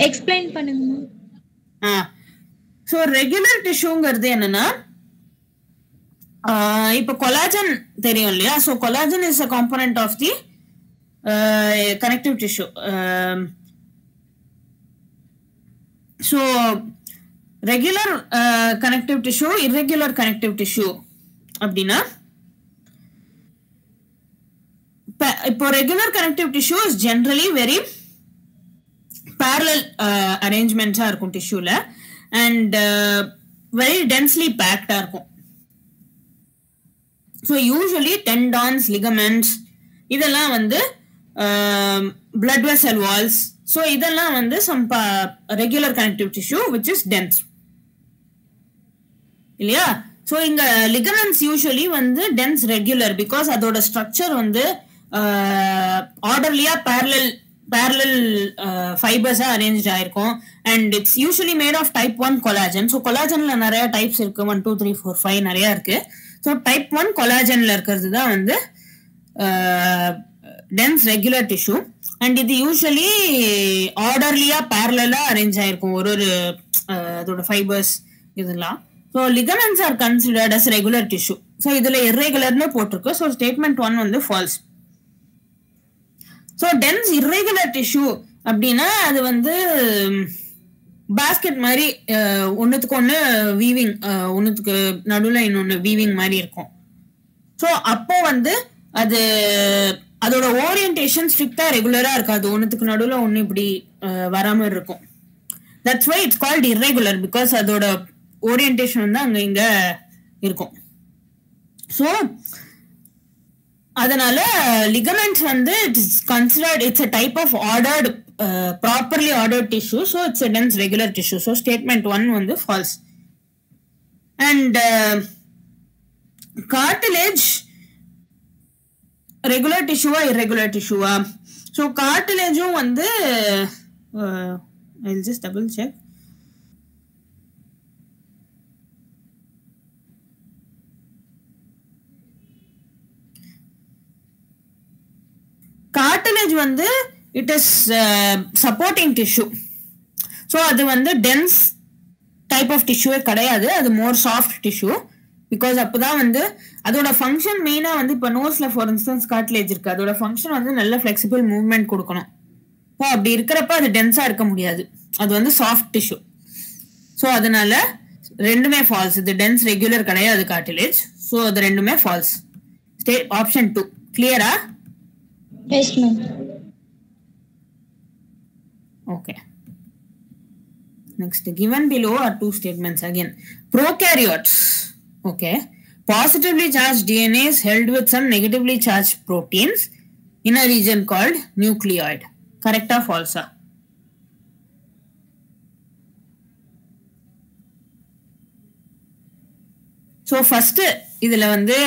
explain பண்ணுங்க. சோ ரெகுலர் டிஷ்யூங்கிறது என்னன்னா, இப்போ கொலாஜன் தெரியும் இல்லையா? So collagen is a component of the connective tissue. So regular connective tissue, irregular connective tissue அப்படின்னா, இப்போ regular connective tissue is generally very parallel arrangements இருக்கும் டிஷ்யூல and very densely packed இருக்கும். So usually tendons, ligaments இதெல்லாம் வந்து blood vessel walls, so இதெல்லாம் வந்து some regular connective tissue which is dense இல்லையா? so இங்க ligaments usually வந்து dense regular because அதோட structure வந்து orderly-ஆ parallel fibers arranged ஆயிருக்கும் and it's usually made of type 1 collagen. so collagenல நிறைய types இருக்கு, 1 2 3 4 5 நிறைய இருக்கு. so type 1 collagenல இருக்கிறது தான் வந்து dense regular tissue and இது usually orderly-ஆ parallel-ஆ arrange ஆயிருக்கும் ஒரு அதோட fibers இதெல்லாம். so ligaments are considered as regular tissue. so இதுல irregular-னு போட்டிருக்கு. so statement 1 வந்து false. so dense irregular tissue அப்படின்னா அது வந்து பாஸ்கெட் மாதிரி ஒன்னுத்துக்கு ஒன்று வீவிங், ஒன்னுத்துக்கு நடுவில் இன்னொன்று வீவிங் மாதிரி இருக்கும். ஸோ அப்போ வந்து அது அதோட ஓரியன்டேஷன் ஸ்ட்ரிக்டா ரெகுலரா இருக்காது, ஒன்னுத்துக்கு நடுவுல ஒண்ணு இப்படி வராம இருக்கும். That's why it's called irregular, because அதோட ஓரியன்டேஷன் வந்து அங்க இங்க இருக்கும். ஸோ அதனால லிகமெண்ட்ஸ் வந்து it's considered it's a type of ordered properly ordered tissue. So it's a dense regular tissue. So statement 1 வந்து ஃபால்ஸ். அண்ட் cartilage ரெகுலர் டிஷ்யூவா irregular டிஷ்யூவா? ஸோ கார்டிலேஜும் வந்து I'll just double check. Cartilage வந்து it is supporting tissue. So அது வந்து டென்ஸ் டைப் ஆஃப் டிஷ்யூவே கிடையாது, அது மோர் சாஃப்ட் டிஷ்யூ. பிகாஸ் அப்போதான் வந்து அதோட ஃபங்க்ஷன் மெயினாக வந்து இப்போ நோஸில் ஃபார் இன்ஸ்டன்ஸ் கார்டிலேஜ் இருக்குது, அதோட ஃபங்க்ஷன் வந்து நல்ல ஃப்ளெக்சிபிள் மூவ்மெண்ட் கொடுக்கணும். ஸோ அப்படி இருக்கிறப்ப அது டென்ஸாக இருக்க முடியாது, அது வந்து சாஃப்ட் டிஷ்யூ. ஸோ அதனால ரெண்டுமே ஃபால்ஸ். இது டென்ஸ் ரெகுலர் கிடையாது கார்டிலேஜ். ஸோ அது ரெண்டுமே ஃபால்ஸ். ஆப்ஷன் 2 கிளியரா? Yes, ma'am. Okay. Next, given below are two statements again. Prokaryotes. Okay. Positively charged DNA is held with some negatively charged proteins in a region called nucleoid. Correct or false? So first, இதுல வந்து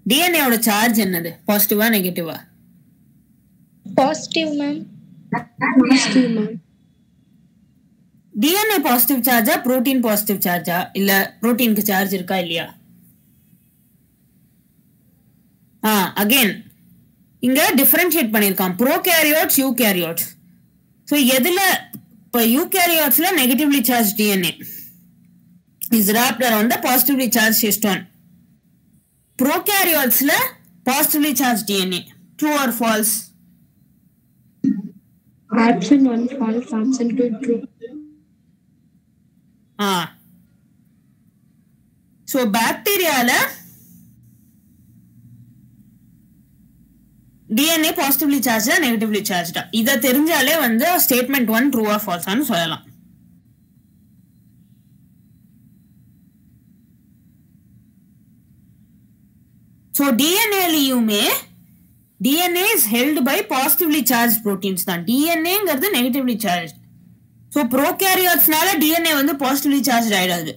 DNA ஓட சார்ஜ் என்னது? பாசிட்டிவா நெகட்டிவா? Positive, ma'am. Positive, ma'am. DNA positive சார்ஜா புரோட்டீன் பாசிட்டிவ் சார்ஜா இல்ல புரோட்டீனுக்கு சார்ஜ் இருக்கா இல்லையா? அகைன் இங்க டிஃபரன்ஷியேட் பண்ணிருக்கான் ப்ரோகாரியோட்ஸ் யூகாரியோட்ஸ். ஸோ எதுல இப்போ யூகாரியோட்ஸ்ல negatively charge DNA is wrapped around the positively charged histone. ப்ரோகாரியோட்ஸ்ல positively charge DNA. True or false? Option 1 false, option 2 true. So பாக்டீரியால DNA பாசிட்டிவ்லி சார்ஜா நெகட்டிவ்லி சார்ஜா இத தெரிஞ்சாலே வந்து ஸ்டேட்மெண்ட் 1 ட்ரூ ஆர் ஃபால்ஸான்னு சொல்லலாம். So DNA-லயுமே DNA is held by positively charged proteins தான். DNAங்கிறது negatively charged. So prokaryotes-னால DNA வந்து positively charged ஆயிடாது.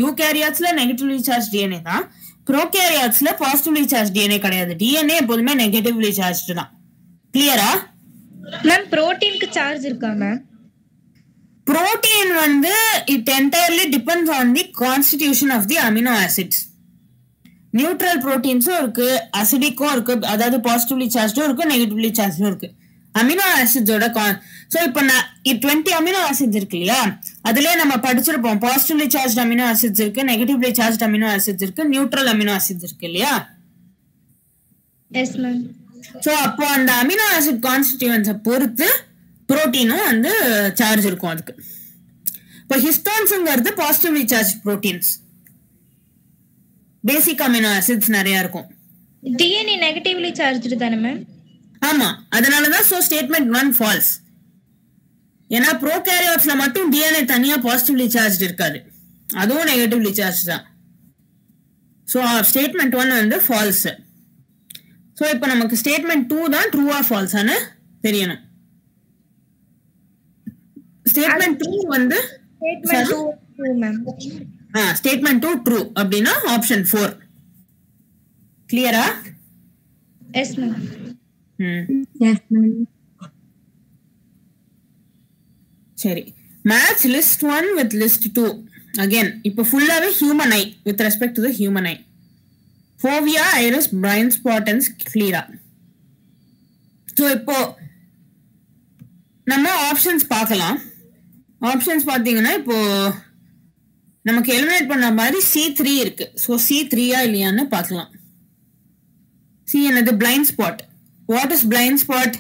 Eukaryotes-ல negatively charged DNA தான். Prokaryotes-ல positively charged DNA கிடையாது. DNA எப்போதுமே negatively charged தான். கிளியரா? மேம் புரோட்டீனுக்கு சார்ஜ் இருக்கா மேம்? Protein வந்து it entirely depends on the constitution of the amino acids. Neutral புரோட்டீன்ஸும் இருக்கு, அசிடிக்கும் இருக்கு, அதாவது பாசிட்டிவ்லி சார்ஜும் இருக்கு, நெகட்டிவ்லி சார்ஜும் இருக்கு. அமினோ ஆசிட்ஸோட ஸோ இப்போ 20 அமினோ ஆசிட்ஸ் இருக்கு இல்லையா, அதுலேயே நம்ம படிச்சிருப்போம் பாசிட்டிவ்லி சார்ஜ் அமினோ ஆசிட்ஸ் இருக்கு, நெகட்டிவ்லி சார்ஜ் அமினோ ஆசிட்ஸ் இருக்கு, நியூட்ரல் அமினோ ஆசிட்ஸ் இருக்கு இல்லையா? Yes ma'am. ஸோ அப்போ அந்த அமினோ ஆசிட் கான்ஸ்டிடியூவன்ஸை பொறுத்து புரோட்டீனும் வந்து சார்ஜ் இருக்கும் அதுக்கு. இப்போ ஹிஸ்டோன்ஸுங்கிறது பாசிட்டிவ்லி சார்ஜ் புரோட்டீன்ஸ், பேசிக் அமினோ ஆசிட்ஸ் நிறைய இருக்கும். DNA நெகட்டிவ்லி சார்ஜ்டு தானே மேம்? ஆமா, அதனாலதான் சோ ஸ்டேட்மெண்ட் 1 ஃபால்ஸ். ஏன்னா ப்ரோகாரியோட்ஸ்ல மட்டும் DNA தனியா பாசிட்டிவ்லி சார்ஜ் இருக்காது, அதுவும் நெகட்டிவ்லி சார்ஜ் தான். சோ ஸ்டேட்மெண்ட் 1 வந்து ஃபால்ஸ். சோ இப்போ நமக்கு ஸ்டேட்மெண்ட் 2 தான் ட்ரூ ஆர் ஃபால்ஸான்னு தெரியணும். ஸ்டேட்மெண்ட் 2 வந்து statement 2 true ma'am. Statement 2 true அப்படின்னா ஆப்ஷன் 4. கிளியரா? Yes ma'am. Yes, ma'am. சரி, match list 1 with list 2. Again இப்போ ஃபுல்லாவே human eye with respect to the human eye. Fovea, iris, blind spot and sclera. So இப்போ நம்ம ஆப்ஷன்ஸ் பார்க்கலாம். ஆப்ஷன்ஸ் பார்த்தீங்கன்னா இப்போ நமக்கு எலிமினேட் பண்ண மாதிரி C3 இருக்கு. ஸோ C3யா இல்லையான்னு பார்க்கலாம். சி என்னது? Blind spot. What is blind spot?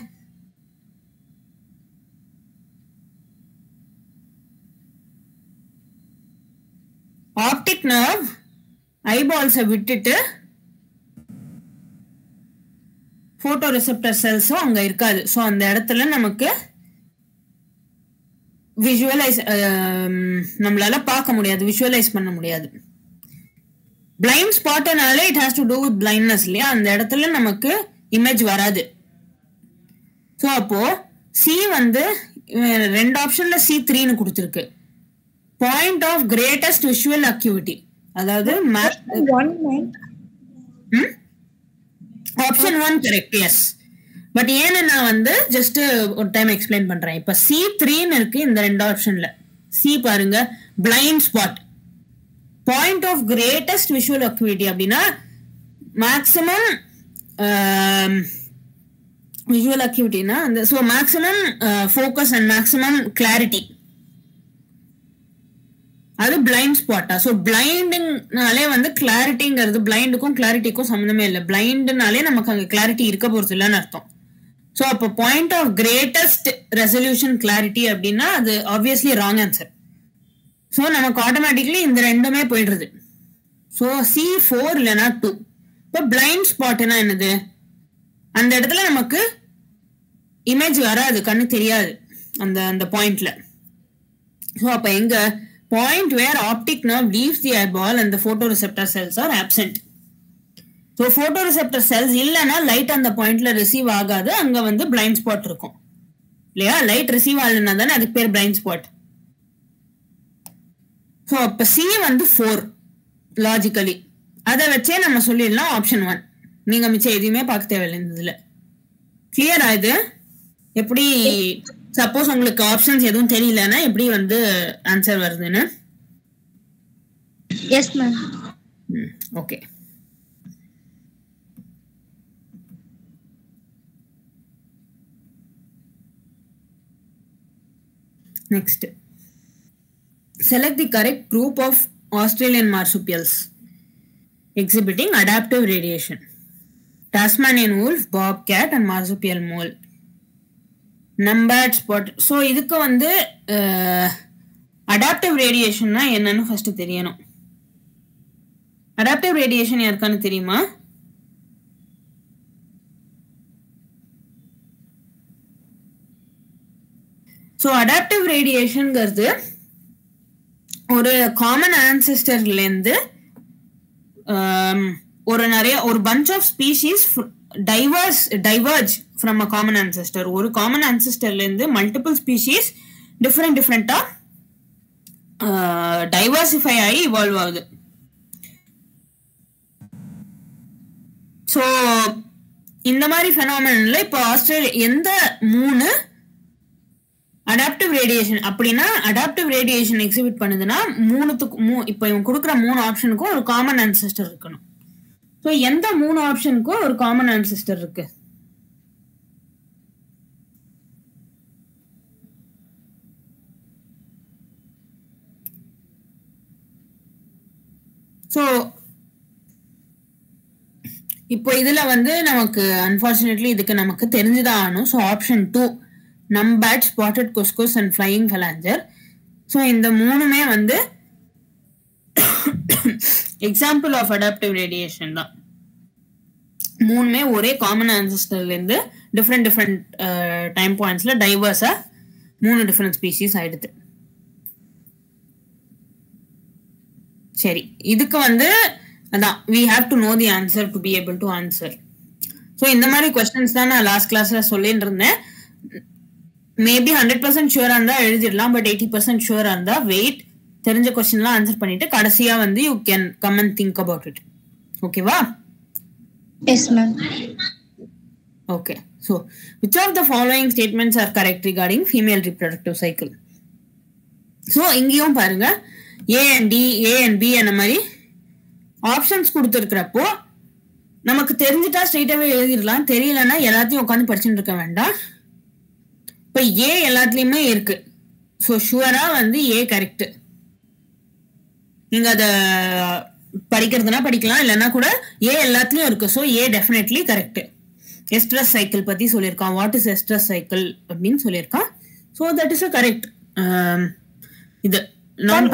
Optic nerve ஐபால்ஸை விட்டுட்டு ஃபோட்டோ ரிசெப்டர் செல்ஸும் அங்கே இருக்காது. ஸோ அந்த இடத்துல நமக்கு விஷுவலைஸ் நம்மளால பார்க்க முடியாது, விஷுவலைஸ் பண்ண முடியாது. பிளைண்ட் ஸ்பாட்னாலே it has to do with blindness இல்லையா, அந்த இடத்துல நமக்கு இமேஜ் வராது. ஸோ அப்போ சி வந்து 2 ஆப்ஷன்ல C3ன்னு கொடுத்துருக்கு. பாயிண்ட் ஆஃப் கிரேட்டஸ்ட் விஷுவல் அக்யூவிட்டி, அதாவது ஆப்ஷன் 1 கரெக்ட். எஸ், பட் ஏன்னு நான் வந்து ஜஸ்ட் ஒரு டைம் எக்ஸ்பிளைன் பண்றேன். இப்ப C3ன்னு இருக்கு இந்த 2 ஆப்ஷன்ல. சி பாருங்க, blind spot, point of greatest visual acuity அப்படின்னா மேக்ஸிமம் விஷுவல் அக்யூவிட்டினா அந்த so maximum focus and maximum clarity, அது பிளைண்ட் ஸ்பாட்டா? ஸோ பிளைண்டுனாலே வந்து கிளாரிட்டிங்கிறது பிளைண்டுக்கும் கிளாரிட்டிக்கும் சம்மந்தமே இல்லை. பிளைண்டுனாலே நமக்கு அங்கே கிளாரிட்டி இருக்க போறது இல்லைன்னு அர்த்தம். ஸோ அப்போ point of greatest resolution clarity அப்படின்னா அது ஆப்வியஸ்லி ராங் ஆன்சர். ஸோ நமக்கு ஆட்டோமேட்டிக்லி இந்த ரெண்டுமே போயிடுறது. ஸோ C4 இல்லைன்னா 2. இப்போ பிளைண்ட் ஸ்பாட்னா என்னது? அந்த இடத்துல நமக்கு இமேஜ் வராது, கண்ணு தெரியாது அந்த அந்த பாயிண்ட்ல. ஸோ அப்போ எங்க point where optic nerve leaves the eyeball and the photoreceptor cells are absent. So photoreceptor cells இல்லைன்னா லைட் அந்த பாயிண்ட்ல ரிசீவ் ஆகாது, அங்க வந்து பிளைண்ட் ஸ்பாட் இருக்கும் இல்லையா. லைட் ரிசீவ் ஆகலைன்னா தானே அதுக்கு பேர் பிளைண்ட் ஸ்பாட். ஸோ அப்போ C வந்து 4 லாஜிக்கலி, அதை வச்சே நம்ம சொல்லிடலாம் ஆப்ஷன் 1. நீங்க மிச்சம் எதுவுமே பார்க்க தேவையில்லை இந்த இதுல. கிளியரா இது? எப்படி சப்போஸ் உங்களுக்கு ஆப்ஷன்ஸ் எதுவும் தெரியலன்னா எப்படி வந்து ஆன்சர் வருதுன்னு? S ma'am. Okay, next select the correct group of Australian marsupials exhibiting adaptive radiation: Tasmanian wolf, bobcat and marsupial mole. Numbered spot. So இதுக்கு வந்து adaptive radiationனா என்னன்னு ஃபர்ஸ்ட் தெரியணும். adaptive radiation யாருக்கானு தெரியுமா? ஸோ அடாப்டிவ் ரேடியேஷன்ங்கிறது ஒரு காமன் ஆன்செஸ்டர்லேருந்து ஒரு bunch of species diverge from a common ancestor. ஒரு காமன் ஆன்செஸ்டர்லேருந்து மல்டிபிள் ஸ்பீஷீஸ் டிஃப்ரெண்டாக டைவர்சிஃபை ஆகி இவால்வ் ஆகுது. ஸோ இந்த மாதிரி ஃபெனாமினன்ல இப்போ ஆஸ்திரேலியா எந்த 3 அடாப்டிவ் ரேடியேஷன் அப்படின்னா அடாப்டிவ் ரேடியேஷன் எக்ஸிபிட் பண்ணுதுன்னா 3த்துக்கும் இப்போ இவங்க கொடுக்குற 3 ஆப்ஷனுக்கும் ஒரு காமன் ஆன்செஸ்டர் இருக்கணும். ஸோ எந்த 3 ஆப்ஷனுக்கும் ஒரு காமன் ஆன்செஸ்டர் இருக்கு? ஸோ இப்போ இதுல வந்து நமக்கு அன்பார்ச்சுனேட்லி இதுக்கு நமக்கு தெரிஞ்சுதான் ஆகணும். So option 2 numbat, spotted cuscus and flying phalanger. So இந்த 3மே வந்து எக்ஸாம்பிள் ஆஃப் அடாப்டிவ் ரேடியேஷன் தான். 3மே ஒரே காமன் ஆன்செஸ்டர்லேருந்து டிஃப்ரெண்ட் டைம் பாயிண்ட்ஸ்ல டைவர்ஸா 3 டிஃப்ரெண்ட் ஸ்பீஷீஸ் ஆயிடுது. சரி, இதுக்கு வந்து அதான் we have to know the answer to be able to answer. So இந்த மாதிரி கொஸ்டின்ஸ் தான் நான் லாஸ்ட் கிளாஸ்ல சொல்லிட்டு இருந்தேன். மேபி 100% ஷுவரா இருந்தா எழுதிடலாம், பட் 80% ஷுவரா இருந்தா வெயிட், தெரிஞ்ச கொஸ்டின்லாம் ஆன்சர் பண்ணிட்டு கடைசியா வந்து you can come and think about it. ஓகேவா? Yes ma'am. Okay, so which of the following statements are correct regarding female reproductive cycle? So இங்கேயும் பாருங்க A and D, A and B அந்த மாதிரி ஆப்ஷன்ஸ் கொடுத்துருக்கிறப்போ நமக்கு தெரிஞ்சுட்டா ஸ்ட்ரெயிட்டாவே எழுதிடலாம், தெரியலன்னா எல்லாத்தையும் உட்காந்து படிச்சுட்டு இருக்க வேண்டாம். இப்போ ஏ எல்லாத்துலயுமே இருக்கு, ஸோ ஷுவரா வந்து ஏ கரெக்ட். நீங்க அத படிக்கிறதுனா படிக்கலாம், இல்லைன்னா கூட ஏ எல்லாத்துலயும் இருக்கு, ஸோ ஏ டெஃபினெட்லி கரெக்ட். எஸ்ட்ரஸ் சைக்கிள் பத்தி சொல்லியிருக்கான், வாட் இஸ் எஸ்ட்ரஸ் சைக்கிள் அப்படின்னு சொல்லியிருக்கான். So that is a correct. இது நான்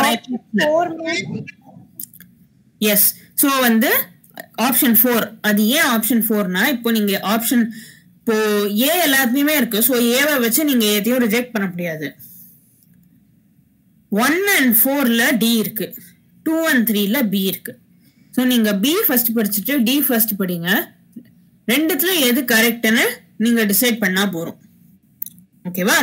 எஸ். ஸோ வந்து ஆப்ஷன் 4. அது ஏன் ஆப்ஷன் 4னா இப்போ நீங்க ஆப்ஷன் இப்போ ஏ எல்லாத்துலயுமே இருக்கு. ஸோ ஏவை வச்சு நீங்க எதையும் ரிஜெக்ட் பண்ண முடியாது. 1 and 4ல டி இருக்கு, 2 and 3ல பி இருக்கு. ஸோ நீங்க பி ஃபர்ஸ்ட் படிச்சுட்டு டி ஃபர்ஸ்ட் படிங்க. ரெண்டுத்துல எது கரெக்ட்னு நீங்க டிசைட் பண்ணா போறோம். ஓகேவா?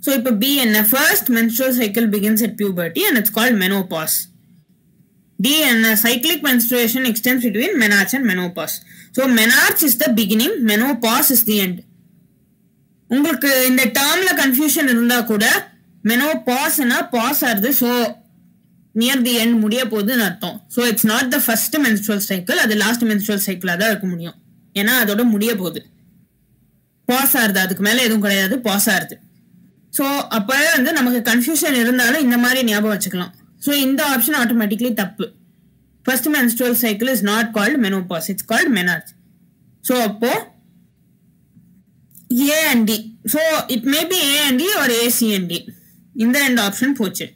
ஸோ இப்போ பி என்ன? First menstrual cycle begins at puberty and it's called menopause. D and cyclic menstruation extends between menarche and menopause. So menarche is the beginning, menopause is the end. உங்களுக்கு இந்த டேர்ம்ல கன்ஃபியூஷன் இருந்தா கூட menopause-னா பாஸ் ஆகுது, ஸோ நியர் தி எண்ட் முடிய போகுதுன்னு அர்த்தம். So it's not the first menstrual cycle, அது லாஸ்ட் menstrual cycle தான் இருக்க முடியும். ஏன்னா அதோட முடிய போகுது. பாஸ் ஆகுது, அதுக்கு மேல எதுவும் கிடையாது, பாஸ் ஆகுது. ஸோ அப்ப வந்து நமக்கு கன்ஃபியூஷன் இருந்தாலும் இந்த மாதிரி ஞாபகம் வச்சுக்கலாம். ஸோ இந்த ஆப்ஷன் ஆட்டோமேட்டிக்லி தப்பு. First menstrual cycle is not called menopause, it's called menarche. So அப்போ A and D. So it may be A and D or A, C and D. இந்த ரெண்டு ஆப்ஷன் போச்சு.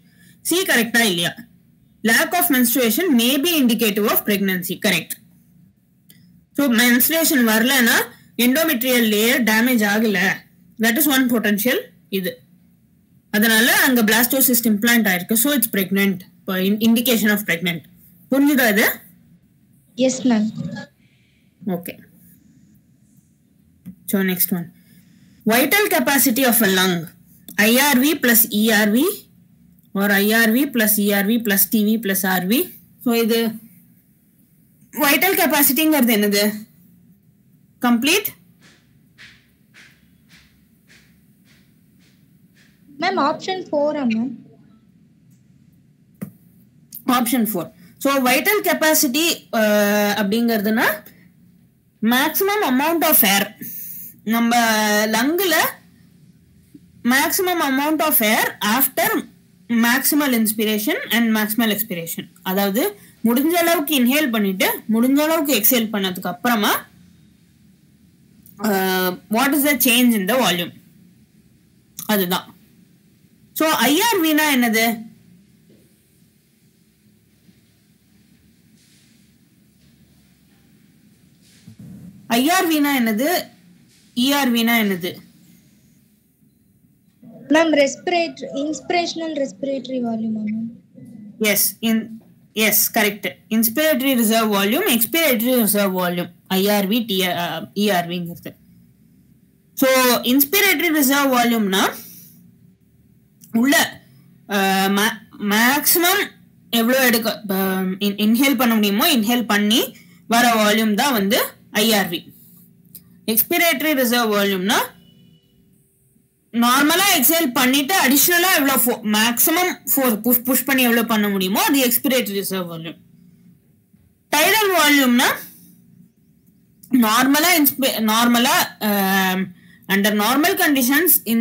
C கரெக்டா இல்லையா? Lack of menstruation may be indicative of pregnancy. Correct. So menstruation வரலனா endometrial layer damage ஆகல. That is one potential. இது அதனால அங்க blastocyst implant ஆயிருக்கு. So it's pregnant. Indication of pregnant. புரிஞ்சுதா இது? Yes ma'am. Okay. So next one. Vital capacity of a lung. IRV plus ERV or IRV plus ERV plus TV plus RV. So இது vital capacityங்கிறது என்னது? Complete? Ma'am option 4 ma'am. Option 4. So vital capacity அப்படிங்கிறதுனா maximum amount of air. நம்ம லங்குல maximum amount of air after maximal inspiration and maximal expiration. அதாவது முடிஞ்ச அளவுக்கு இன்ஹேல் பண்ணிட்டு முடிஞ்ச அளவுக்கு எக்ஸேல் பண்ணதுக்கு அப்புறமா what is the change in the volume? அதுதான். ஸோ ஐஆர்வினா என்னது? ஐஆர்வினா என்னது? இஆர்வினா என்னது? Ma'am respiratory inspirational respiratory volume ma'am. Yes correct. Inspiratory reserve volume, expiratory reserve volume. IRV ERVங்கிறது. ஸோ இன்ஸ்பிரேட்டரி ரிசர்வ் வால்யூம்னா உள்ள மேக்ஸிமம் எவ்வளோ இன்ஹேல் பண்ண முடியுமோ இன்ஹேல் பண்ணி வர வால்யூம் தான் வந்து ஐஆர்வி. எக்ஸ்பிரேட்டரி ரிசர்வ் வால்யூம்னா நார்மலா எக்ஸேல் பண்ணிட்டு அடிஷனலா எவ்வளோ மேக்ஸிமம் புஷ் பண்ணி எவ்வளோ பண்ண முடியுமோ அது எக்ஸ்பிரேட்டரி ரிசர்வ் வால்யூம். டைடல் வால்யூம்னா நார்மலா under normal conditions in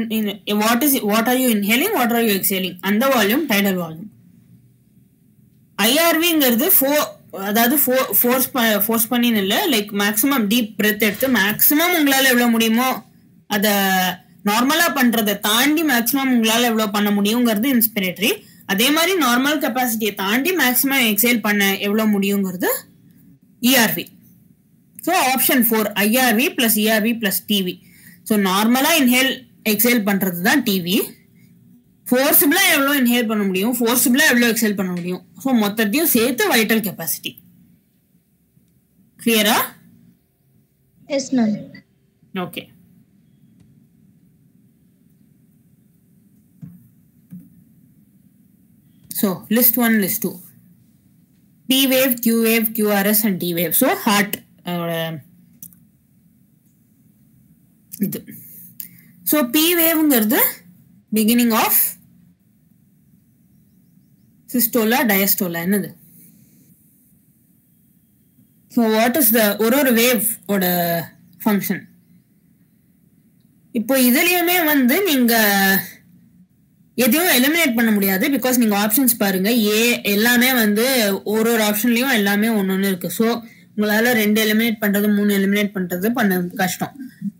what are you inhaling, what are you exhaling, and the volume tidal volume. IRVங்கிறது அதாவது ஃபோர்ஸ் பண்ணி இல்ல, லைக் மேக்ஸிமம் டீப் பிரெத் எடுத்து மேக்ஸிமம் உங்களால எவ்வளவு முடியுமோ அத நார்மலா பண்றதை தாண்டி மேக்ஸிமம் உங்களால எவ்வளவு பண்ண முடியுங்கிறது இன்ஸ்பிரேட்டரி. அதே மாதிரி நார்மல் கெப்பாசிட்டியை தாண்டி மேக்ஸிமம் எக்ஸேல் பண்ண எவ்வளவு முடியுங்கிறது ERV. So option 4 IRV plus ERV plus TV. So நார்மலா இன்ஹேல் எக்ஸேல் பண்றது தான் டிவி. ஃபோர்ஸபிளா எவ்வளோ இன்ஹேல் பண்ண முடியும், ஃபோர்ஸபிளா எவ்வளோ எக்ஸேல் பண்ண முடியும், ஸோ மொத்தத்தையும் சேர்த்து vital capacity. Clear? Yes ma'am. Okay. So list 1 list 2 P wave, Q wave, QRS and T wave. So heart இது. ஸோ P வேவ்ங்கிறது பிகினிங் ஆஃப் சிஸ்டோலா டயஸ்டோலா என்னது? ஸோ வாட் இஸ் த ஒரு வேவ் ஓட ஃபங்க்ஷன்? இப்போ இதுலயுமே வந்து நீங்க எதையும் எலிமினேட் பண்ண முடியாது, பிகாஸ் நீங்க ஆப்ஷன்ஸ் பாருங்க, ஏ எல்லாமே வந்து ஒரு ஆப்ஷன்லயும் எல்லாமே ஒன்னொன்னு இருக்கு. ஸோ உங்களால 2 எலிமினேட் பண்றது 3 எலிமினேட் பண்றது பண்ண கஷ்டம்.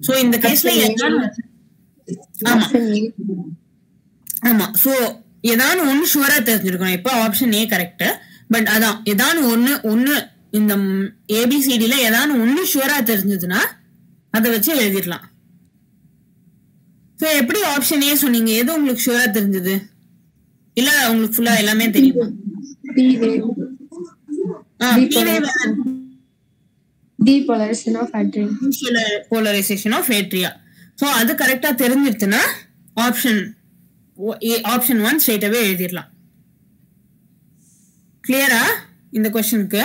ஸோ இந்த கேஸ்ல ஆமா ஸோ ஏதாவது ஒன்னு ஷுவரா தெரிஞ்சிருக்கணும். இப்போ ஆப்ஷன் ஏ கரெக்ட், பட் அதான் ஏதாவது ஒன்னு இந்த ஏபிசிடில ஏதாவது ஒண்ணு ஷுவரா தெரிஞ்சதுன்னா அதை வச்சு எழுதிடலாம். ஸோ எப்படி ஆப்ஷன் ஏ சொன்னீங்க, எது உங்களுக்கு ஷுவரா தெரிஞ்சது? இல்ல உங்களுக்கு ஃபுல்லா எல்லாமே தெரியுமா? Depolarization of atria. Polarization of atria. So அது கரெக்டா தெரிஞ்சிருச்சுன்னா ஆப்ஷன் 1 ஸ்ட்ரைட் அவே எழுதிடலாம். கிளியரா இந்த क्वेश्चनக்கு?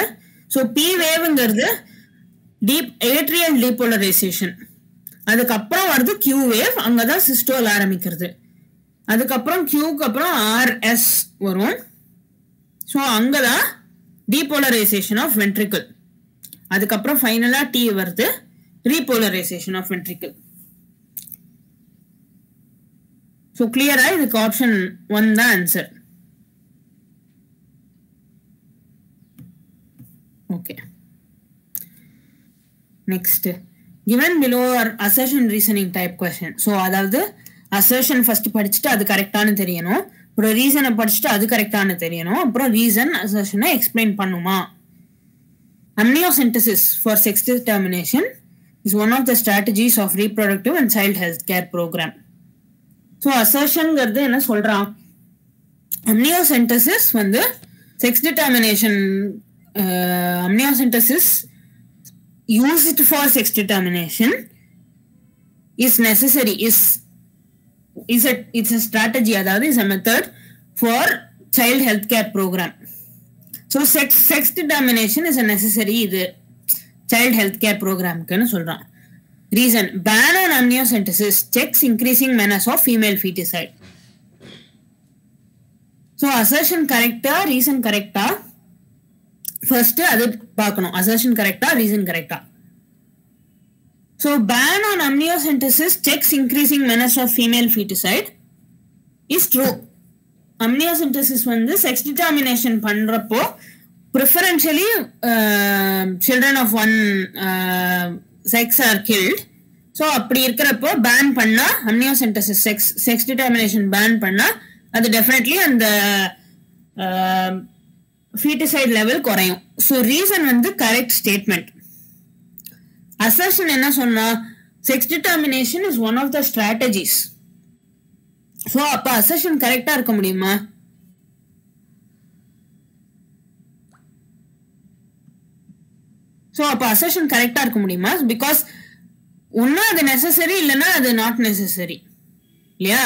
ஸோ பி வேவ்ங்கிறது ஏட்ரியல் டீபோலரைசேஷன். அதுக்கப்புறம் வருது கியூ வேவ், அங்கதான் சிஸ்டோல் ஆரம்பிக்கிறது. அதுக்கப்புறம் கியூக்கு அப்புறம் ஆர்எஸ் வரும். ஸோ அங்கதான் டீபோலரைசேஷன் ஆஃப் வென்ட்ரிக்கிள். அதுக்கப்புறம் ஃபைனலா டி வருது, ரீபோலரைசேஷன் ஆஃப் வென்ட்ரிக்கிள். ஸோ கிளியரா? இதுக்கு ஆப்ஷன் 1 தான் answer. Okay, next given below are assertion reasoning type question. So அதாவது assertion ஃபர்ஸ்ட் படிச்சுட்டு அது கரெக்டானு தெரியணும், அப்புறம் ரீசனை படிச்சுட்டு அது கரெக்டானு தெரியணும், அப்புறம் ரீசன் assertion எக்ஸ்பிளைன் பண்ணுமா. Amniocentesis for sex determination is one of the strategies of reproductive and child health care program. So assertionங்கிறது என்ன சொல்றான், amniocentesis வந்து sex determination, amniocentesis used for sex determination is necessary, it's a strategy, அதாவது is a method for child health care program. So sex determination is a necessary இது child health care program க்குன்னு சொல்றான். Reason, ban on amniocentesis checks increasing menace of female feticide. So assertion correctா reason correctா ஃபர்ஸ்ட் அது பார்க்கணும். assertion correctா reason correctா? So ban on amniocentesis checks increasing menace of female feticide is true. amniocentesis வந்து sex determination பண்றப்போ preferentially children of one sex are killed. So அப்படி இருக்கிறப்போ ban பண்ணா amniocentesis sex determination ban பண்ணா அது definitely அந்த feticide level குறையும். So reason வந்து correct statement. assertion என்ன சொன்னா, sex determination is one of the strategies. So அப்ப assertion கரெக்டா இருக்க முடியுமா? So அப்ப assertion கரெக்டா இருக்க முடியுமா? Because ஒன்னா அது necessary இல்லனா அது not necessary இல்லையா?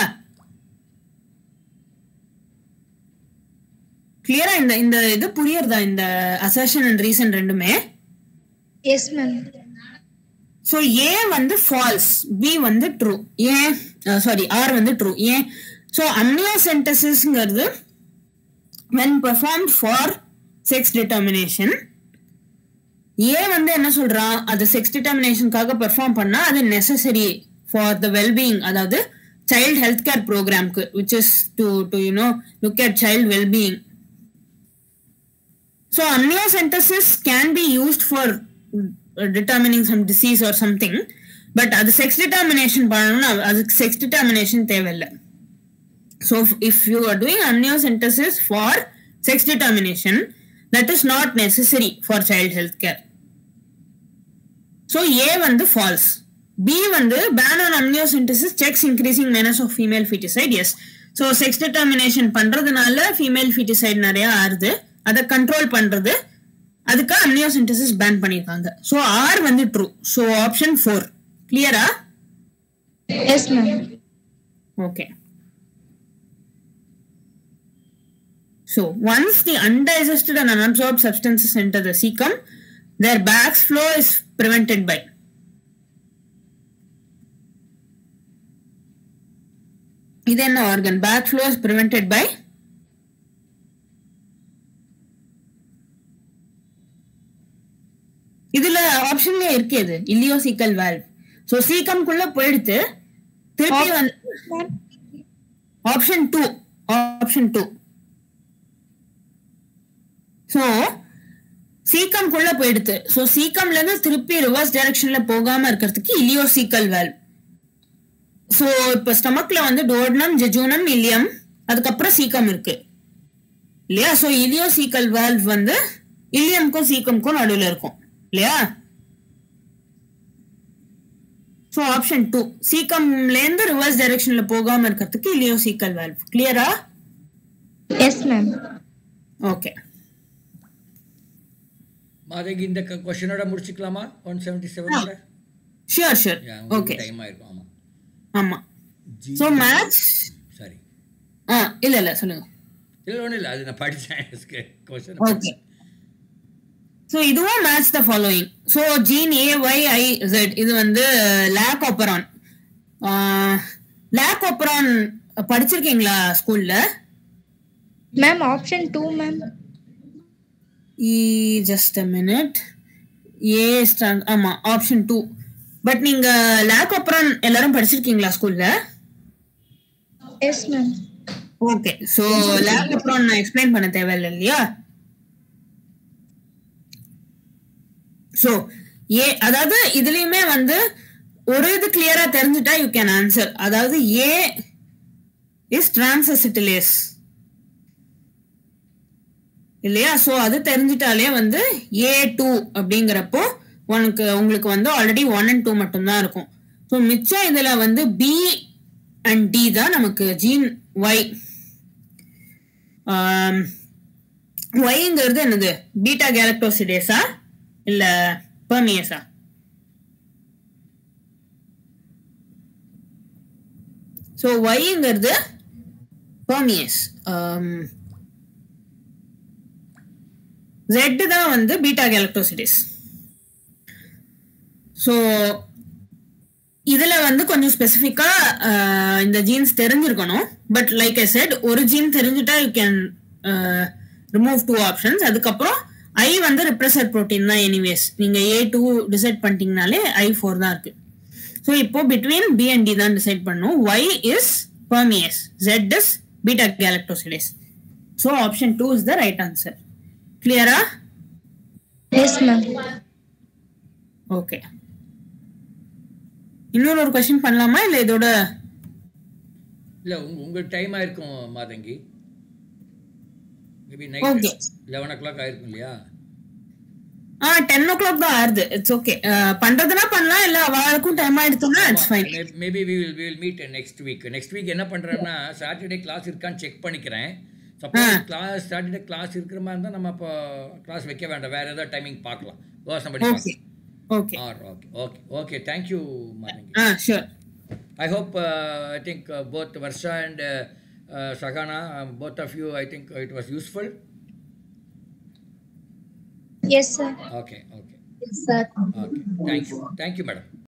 கிளியரா இந்த இது புரியுறதா, இந்த assertion and reason ரெண்டுமே? Yes ma'am. So A வந்து false, B வந்து true. ஏன் சாரி R வந்து true. ஏன்? So amniocentesis-ங்கிறது when performed for sex determination, A வந்து என்ன சொல்றான், அது sex determinationக்காக perform பண்ணா அது necessary for the well-being, அதாவது child health care programக்கு, which is to you know look at child well-being. So amniocentesis can be used for determining some disease or something, but அது sex determination பண்ணனும்னா அதுக்கு sex determination தேவையில்லை. So if you are doing amniocentesis for sex determination, that is not necessary for child health care. So A வந்து false. B வந்து ban on amniocentesis checks increasing menace of female feticide. Yes. So sex determination பண்றதுனால female feticide நிறைய ஆறுது, அதை கண்ட்ரோல் பண்றது, அதுக்கு amniocentesis ban பண்ணிருக்காங்க. So R வந்து true. So option 4. Clear-ஆ? Yes ma'am. Okay. So once the undigested and unabsorbed substances enter the cecum, their backflow is prevented by இது என்ன organ? Backflow is prevented by இதுல ஆப்ஷன்லயே இருக்குது இலியோசிக்கல் வால்வ். சோ சீக்கம் குள்ள போயிடுத்து திருப்பி வந்து ஆப்ஷன் 2. சோ சீக்கம் குள்ள போயிடுத்து. சோ சீக்கம்ல இருந்து திருப்பி ரிவர்ஸ் டைரக்ஷன்ல போகாம இருக்கிறதுக்கு இலியோசிக்கல் வால்வ். சோ இப்ப ஸ்டமக்ல வந்து டோர்னம், ஜெஜூனம், இலியம், அதுக்கப்புறம் சீக்கம் இருக்கு இல்லையா? சோ இலியோசிக்கல் வால்வ் வந்து இல்லியம்க்கும் சீக்கம்க்கும் நடுவில் இருக்கும் இல்லையா? ஸோ ஆப்ஷன் 2 சீக்கம்லேருந்து ரிவர்ஸ் டைரக்ஷன்ல போகாம இருக்கிறதுக்கு இல்லியோசீக்கல் வால்வ். கிளியரா? Yes ma'am. ஓகே மாதங்கி இந்த கொஸ்டினோட முடிச்சுக்கலாமா? 177 ஷூர் ஓகே டைம் ஆயிருக்கும். ஆமா ஆமா. ஸோ மேத்ஸ் சரி இல்ல சொல்லுங்க. இல்லை ஒன்றும் இல்லை, அது நான் படித்தேன் கொஸ்டின். ஓகே ஸோ இதுவும் match the following. So gene AYIZ இது வந்து லேக் ஆப்பரான். லேக் ஆப்பரான் படிச்சிருக்கீங்களா ஸ்கூல்ல? Ma'am option 2 ma'am. Just a minute. ஆமா ஆப்ஷன் 2. பட் நீங்க லேக் ஆப்பரான் எல்லாரும் படிச்சிருக்கீங்களா ஸ்கூல்ல? Yes ma'am. Okay so lac operon நான் எக்ஸ்பிளைன் பண்ண தேவையில்லை இல்லையா? ஸோ அதாவது இதுலயுமே வந்து ஒரு இது கிளியரா தெரிஞ்சுட்டா யூ கேன் ஆன்சர். அதாவது ஏ இஸ் டிரான்ஸ்அசிட்டிலேஸ் இல்லையா? ஸோ அது தெரிஞ்சிட்டாலே வந்து A2 அப்படிங்கிறப்போ உங்களுக்கு வந்து ஆல்ரெடி 1 and 2 மட்டும்தான் இருக்கும். ஸோ மிச்சம் இதுல வந்து B and D தான் நமக்கு ஜீன் Y. Yங்கிறது என்னது? பீட்டா கேலக்டோசிடேஸா இல்ல பெர்மியஸா? ஸோ Yங்கிறது பெர்மியஸ். Z தான் வந்து பீட்டா கேலக்டோசிடேஸ். ஸோ இதுல வந்து கொஞ்சம் ஸ்பெசிஃபிக்கா இந்த ஜீன்ஸ் தெரிஞ்சிருக்கணும். பட் லைக் ஐ செட் ஒரு ஜீன் தெரிஞ்சுட்டா யூ கேன் ரிமூவ் 2 ஆப்ஷன்ஸ். அதுக்கப்புறம் I வந்து ரிப்ரெசர் புரோட்டீன் தான் எனிவேஸ். நீங்க A2 டிசைட் பண்ணிட்டீங்கனாலே I4 தான் இருக்கு. ஸோ இப்போ பிட்வீன் B and D தான் டிசைட் பண்ணும். Y is permease, Z is beta galactosidase. So option 2 is the right answer. கிளியரா? Yes ma'am. ஓகே இன்னொரு ஒரு கொஸ்டின் பண்ணலாமா இல்ல இதோட? இல்ல உங்களுக்கு டைம் ஆயிருக்கும் Matangi. Maybe night okay 11 o'clock ஆயிருக்கும் இல்லையா? 10 o'clock தான் ஆறுது. It's okay. பண்றதுனா பண்ணலாம், இல்ல அவளுக்கும் டைம் ஆயிடுச்சுன்னா it's fine. Maybe we will meet next week. next week என்ன பண்றேன்னா சாட்டர்டே கிளாஸ் இருக்கான்னு செக் பண்ணிக்கிறேன். சப்போஸ் சாட்டர்டே கிளாஸ் இருக்கிற மாதிரி இருந்தால் நம்ம இப்போ கிளாஸ் வைக்க வேண்டாம், வேற ஏதாவது டைமிங் பார்க்கலாம், யோசனை பண்ணி பார்க்கலாம். Okay okay okay thank you Mathangi. Sure. I hope I think both Varsha and Sagana, both of you, I think it was useful. Yes sir. Okay. Yes sir. Okay. Thank you madam.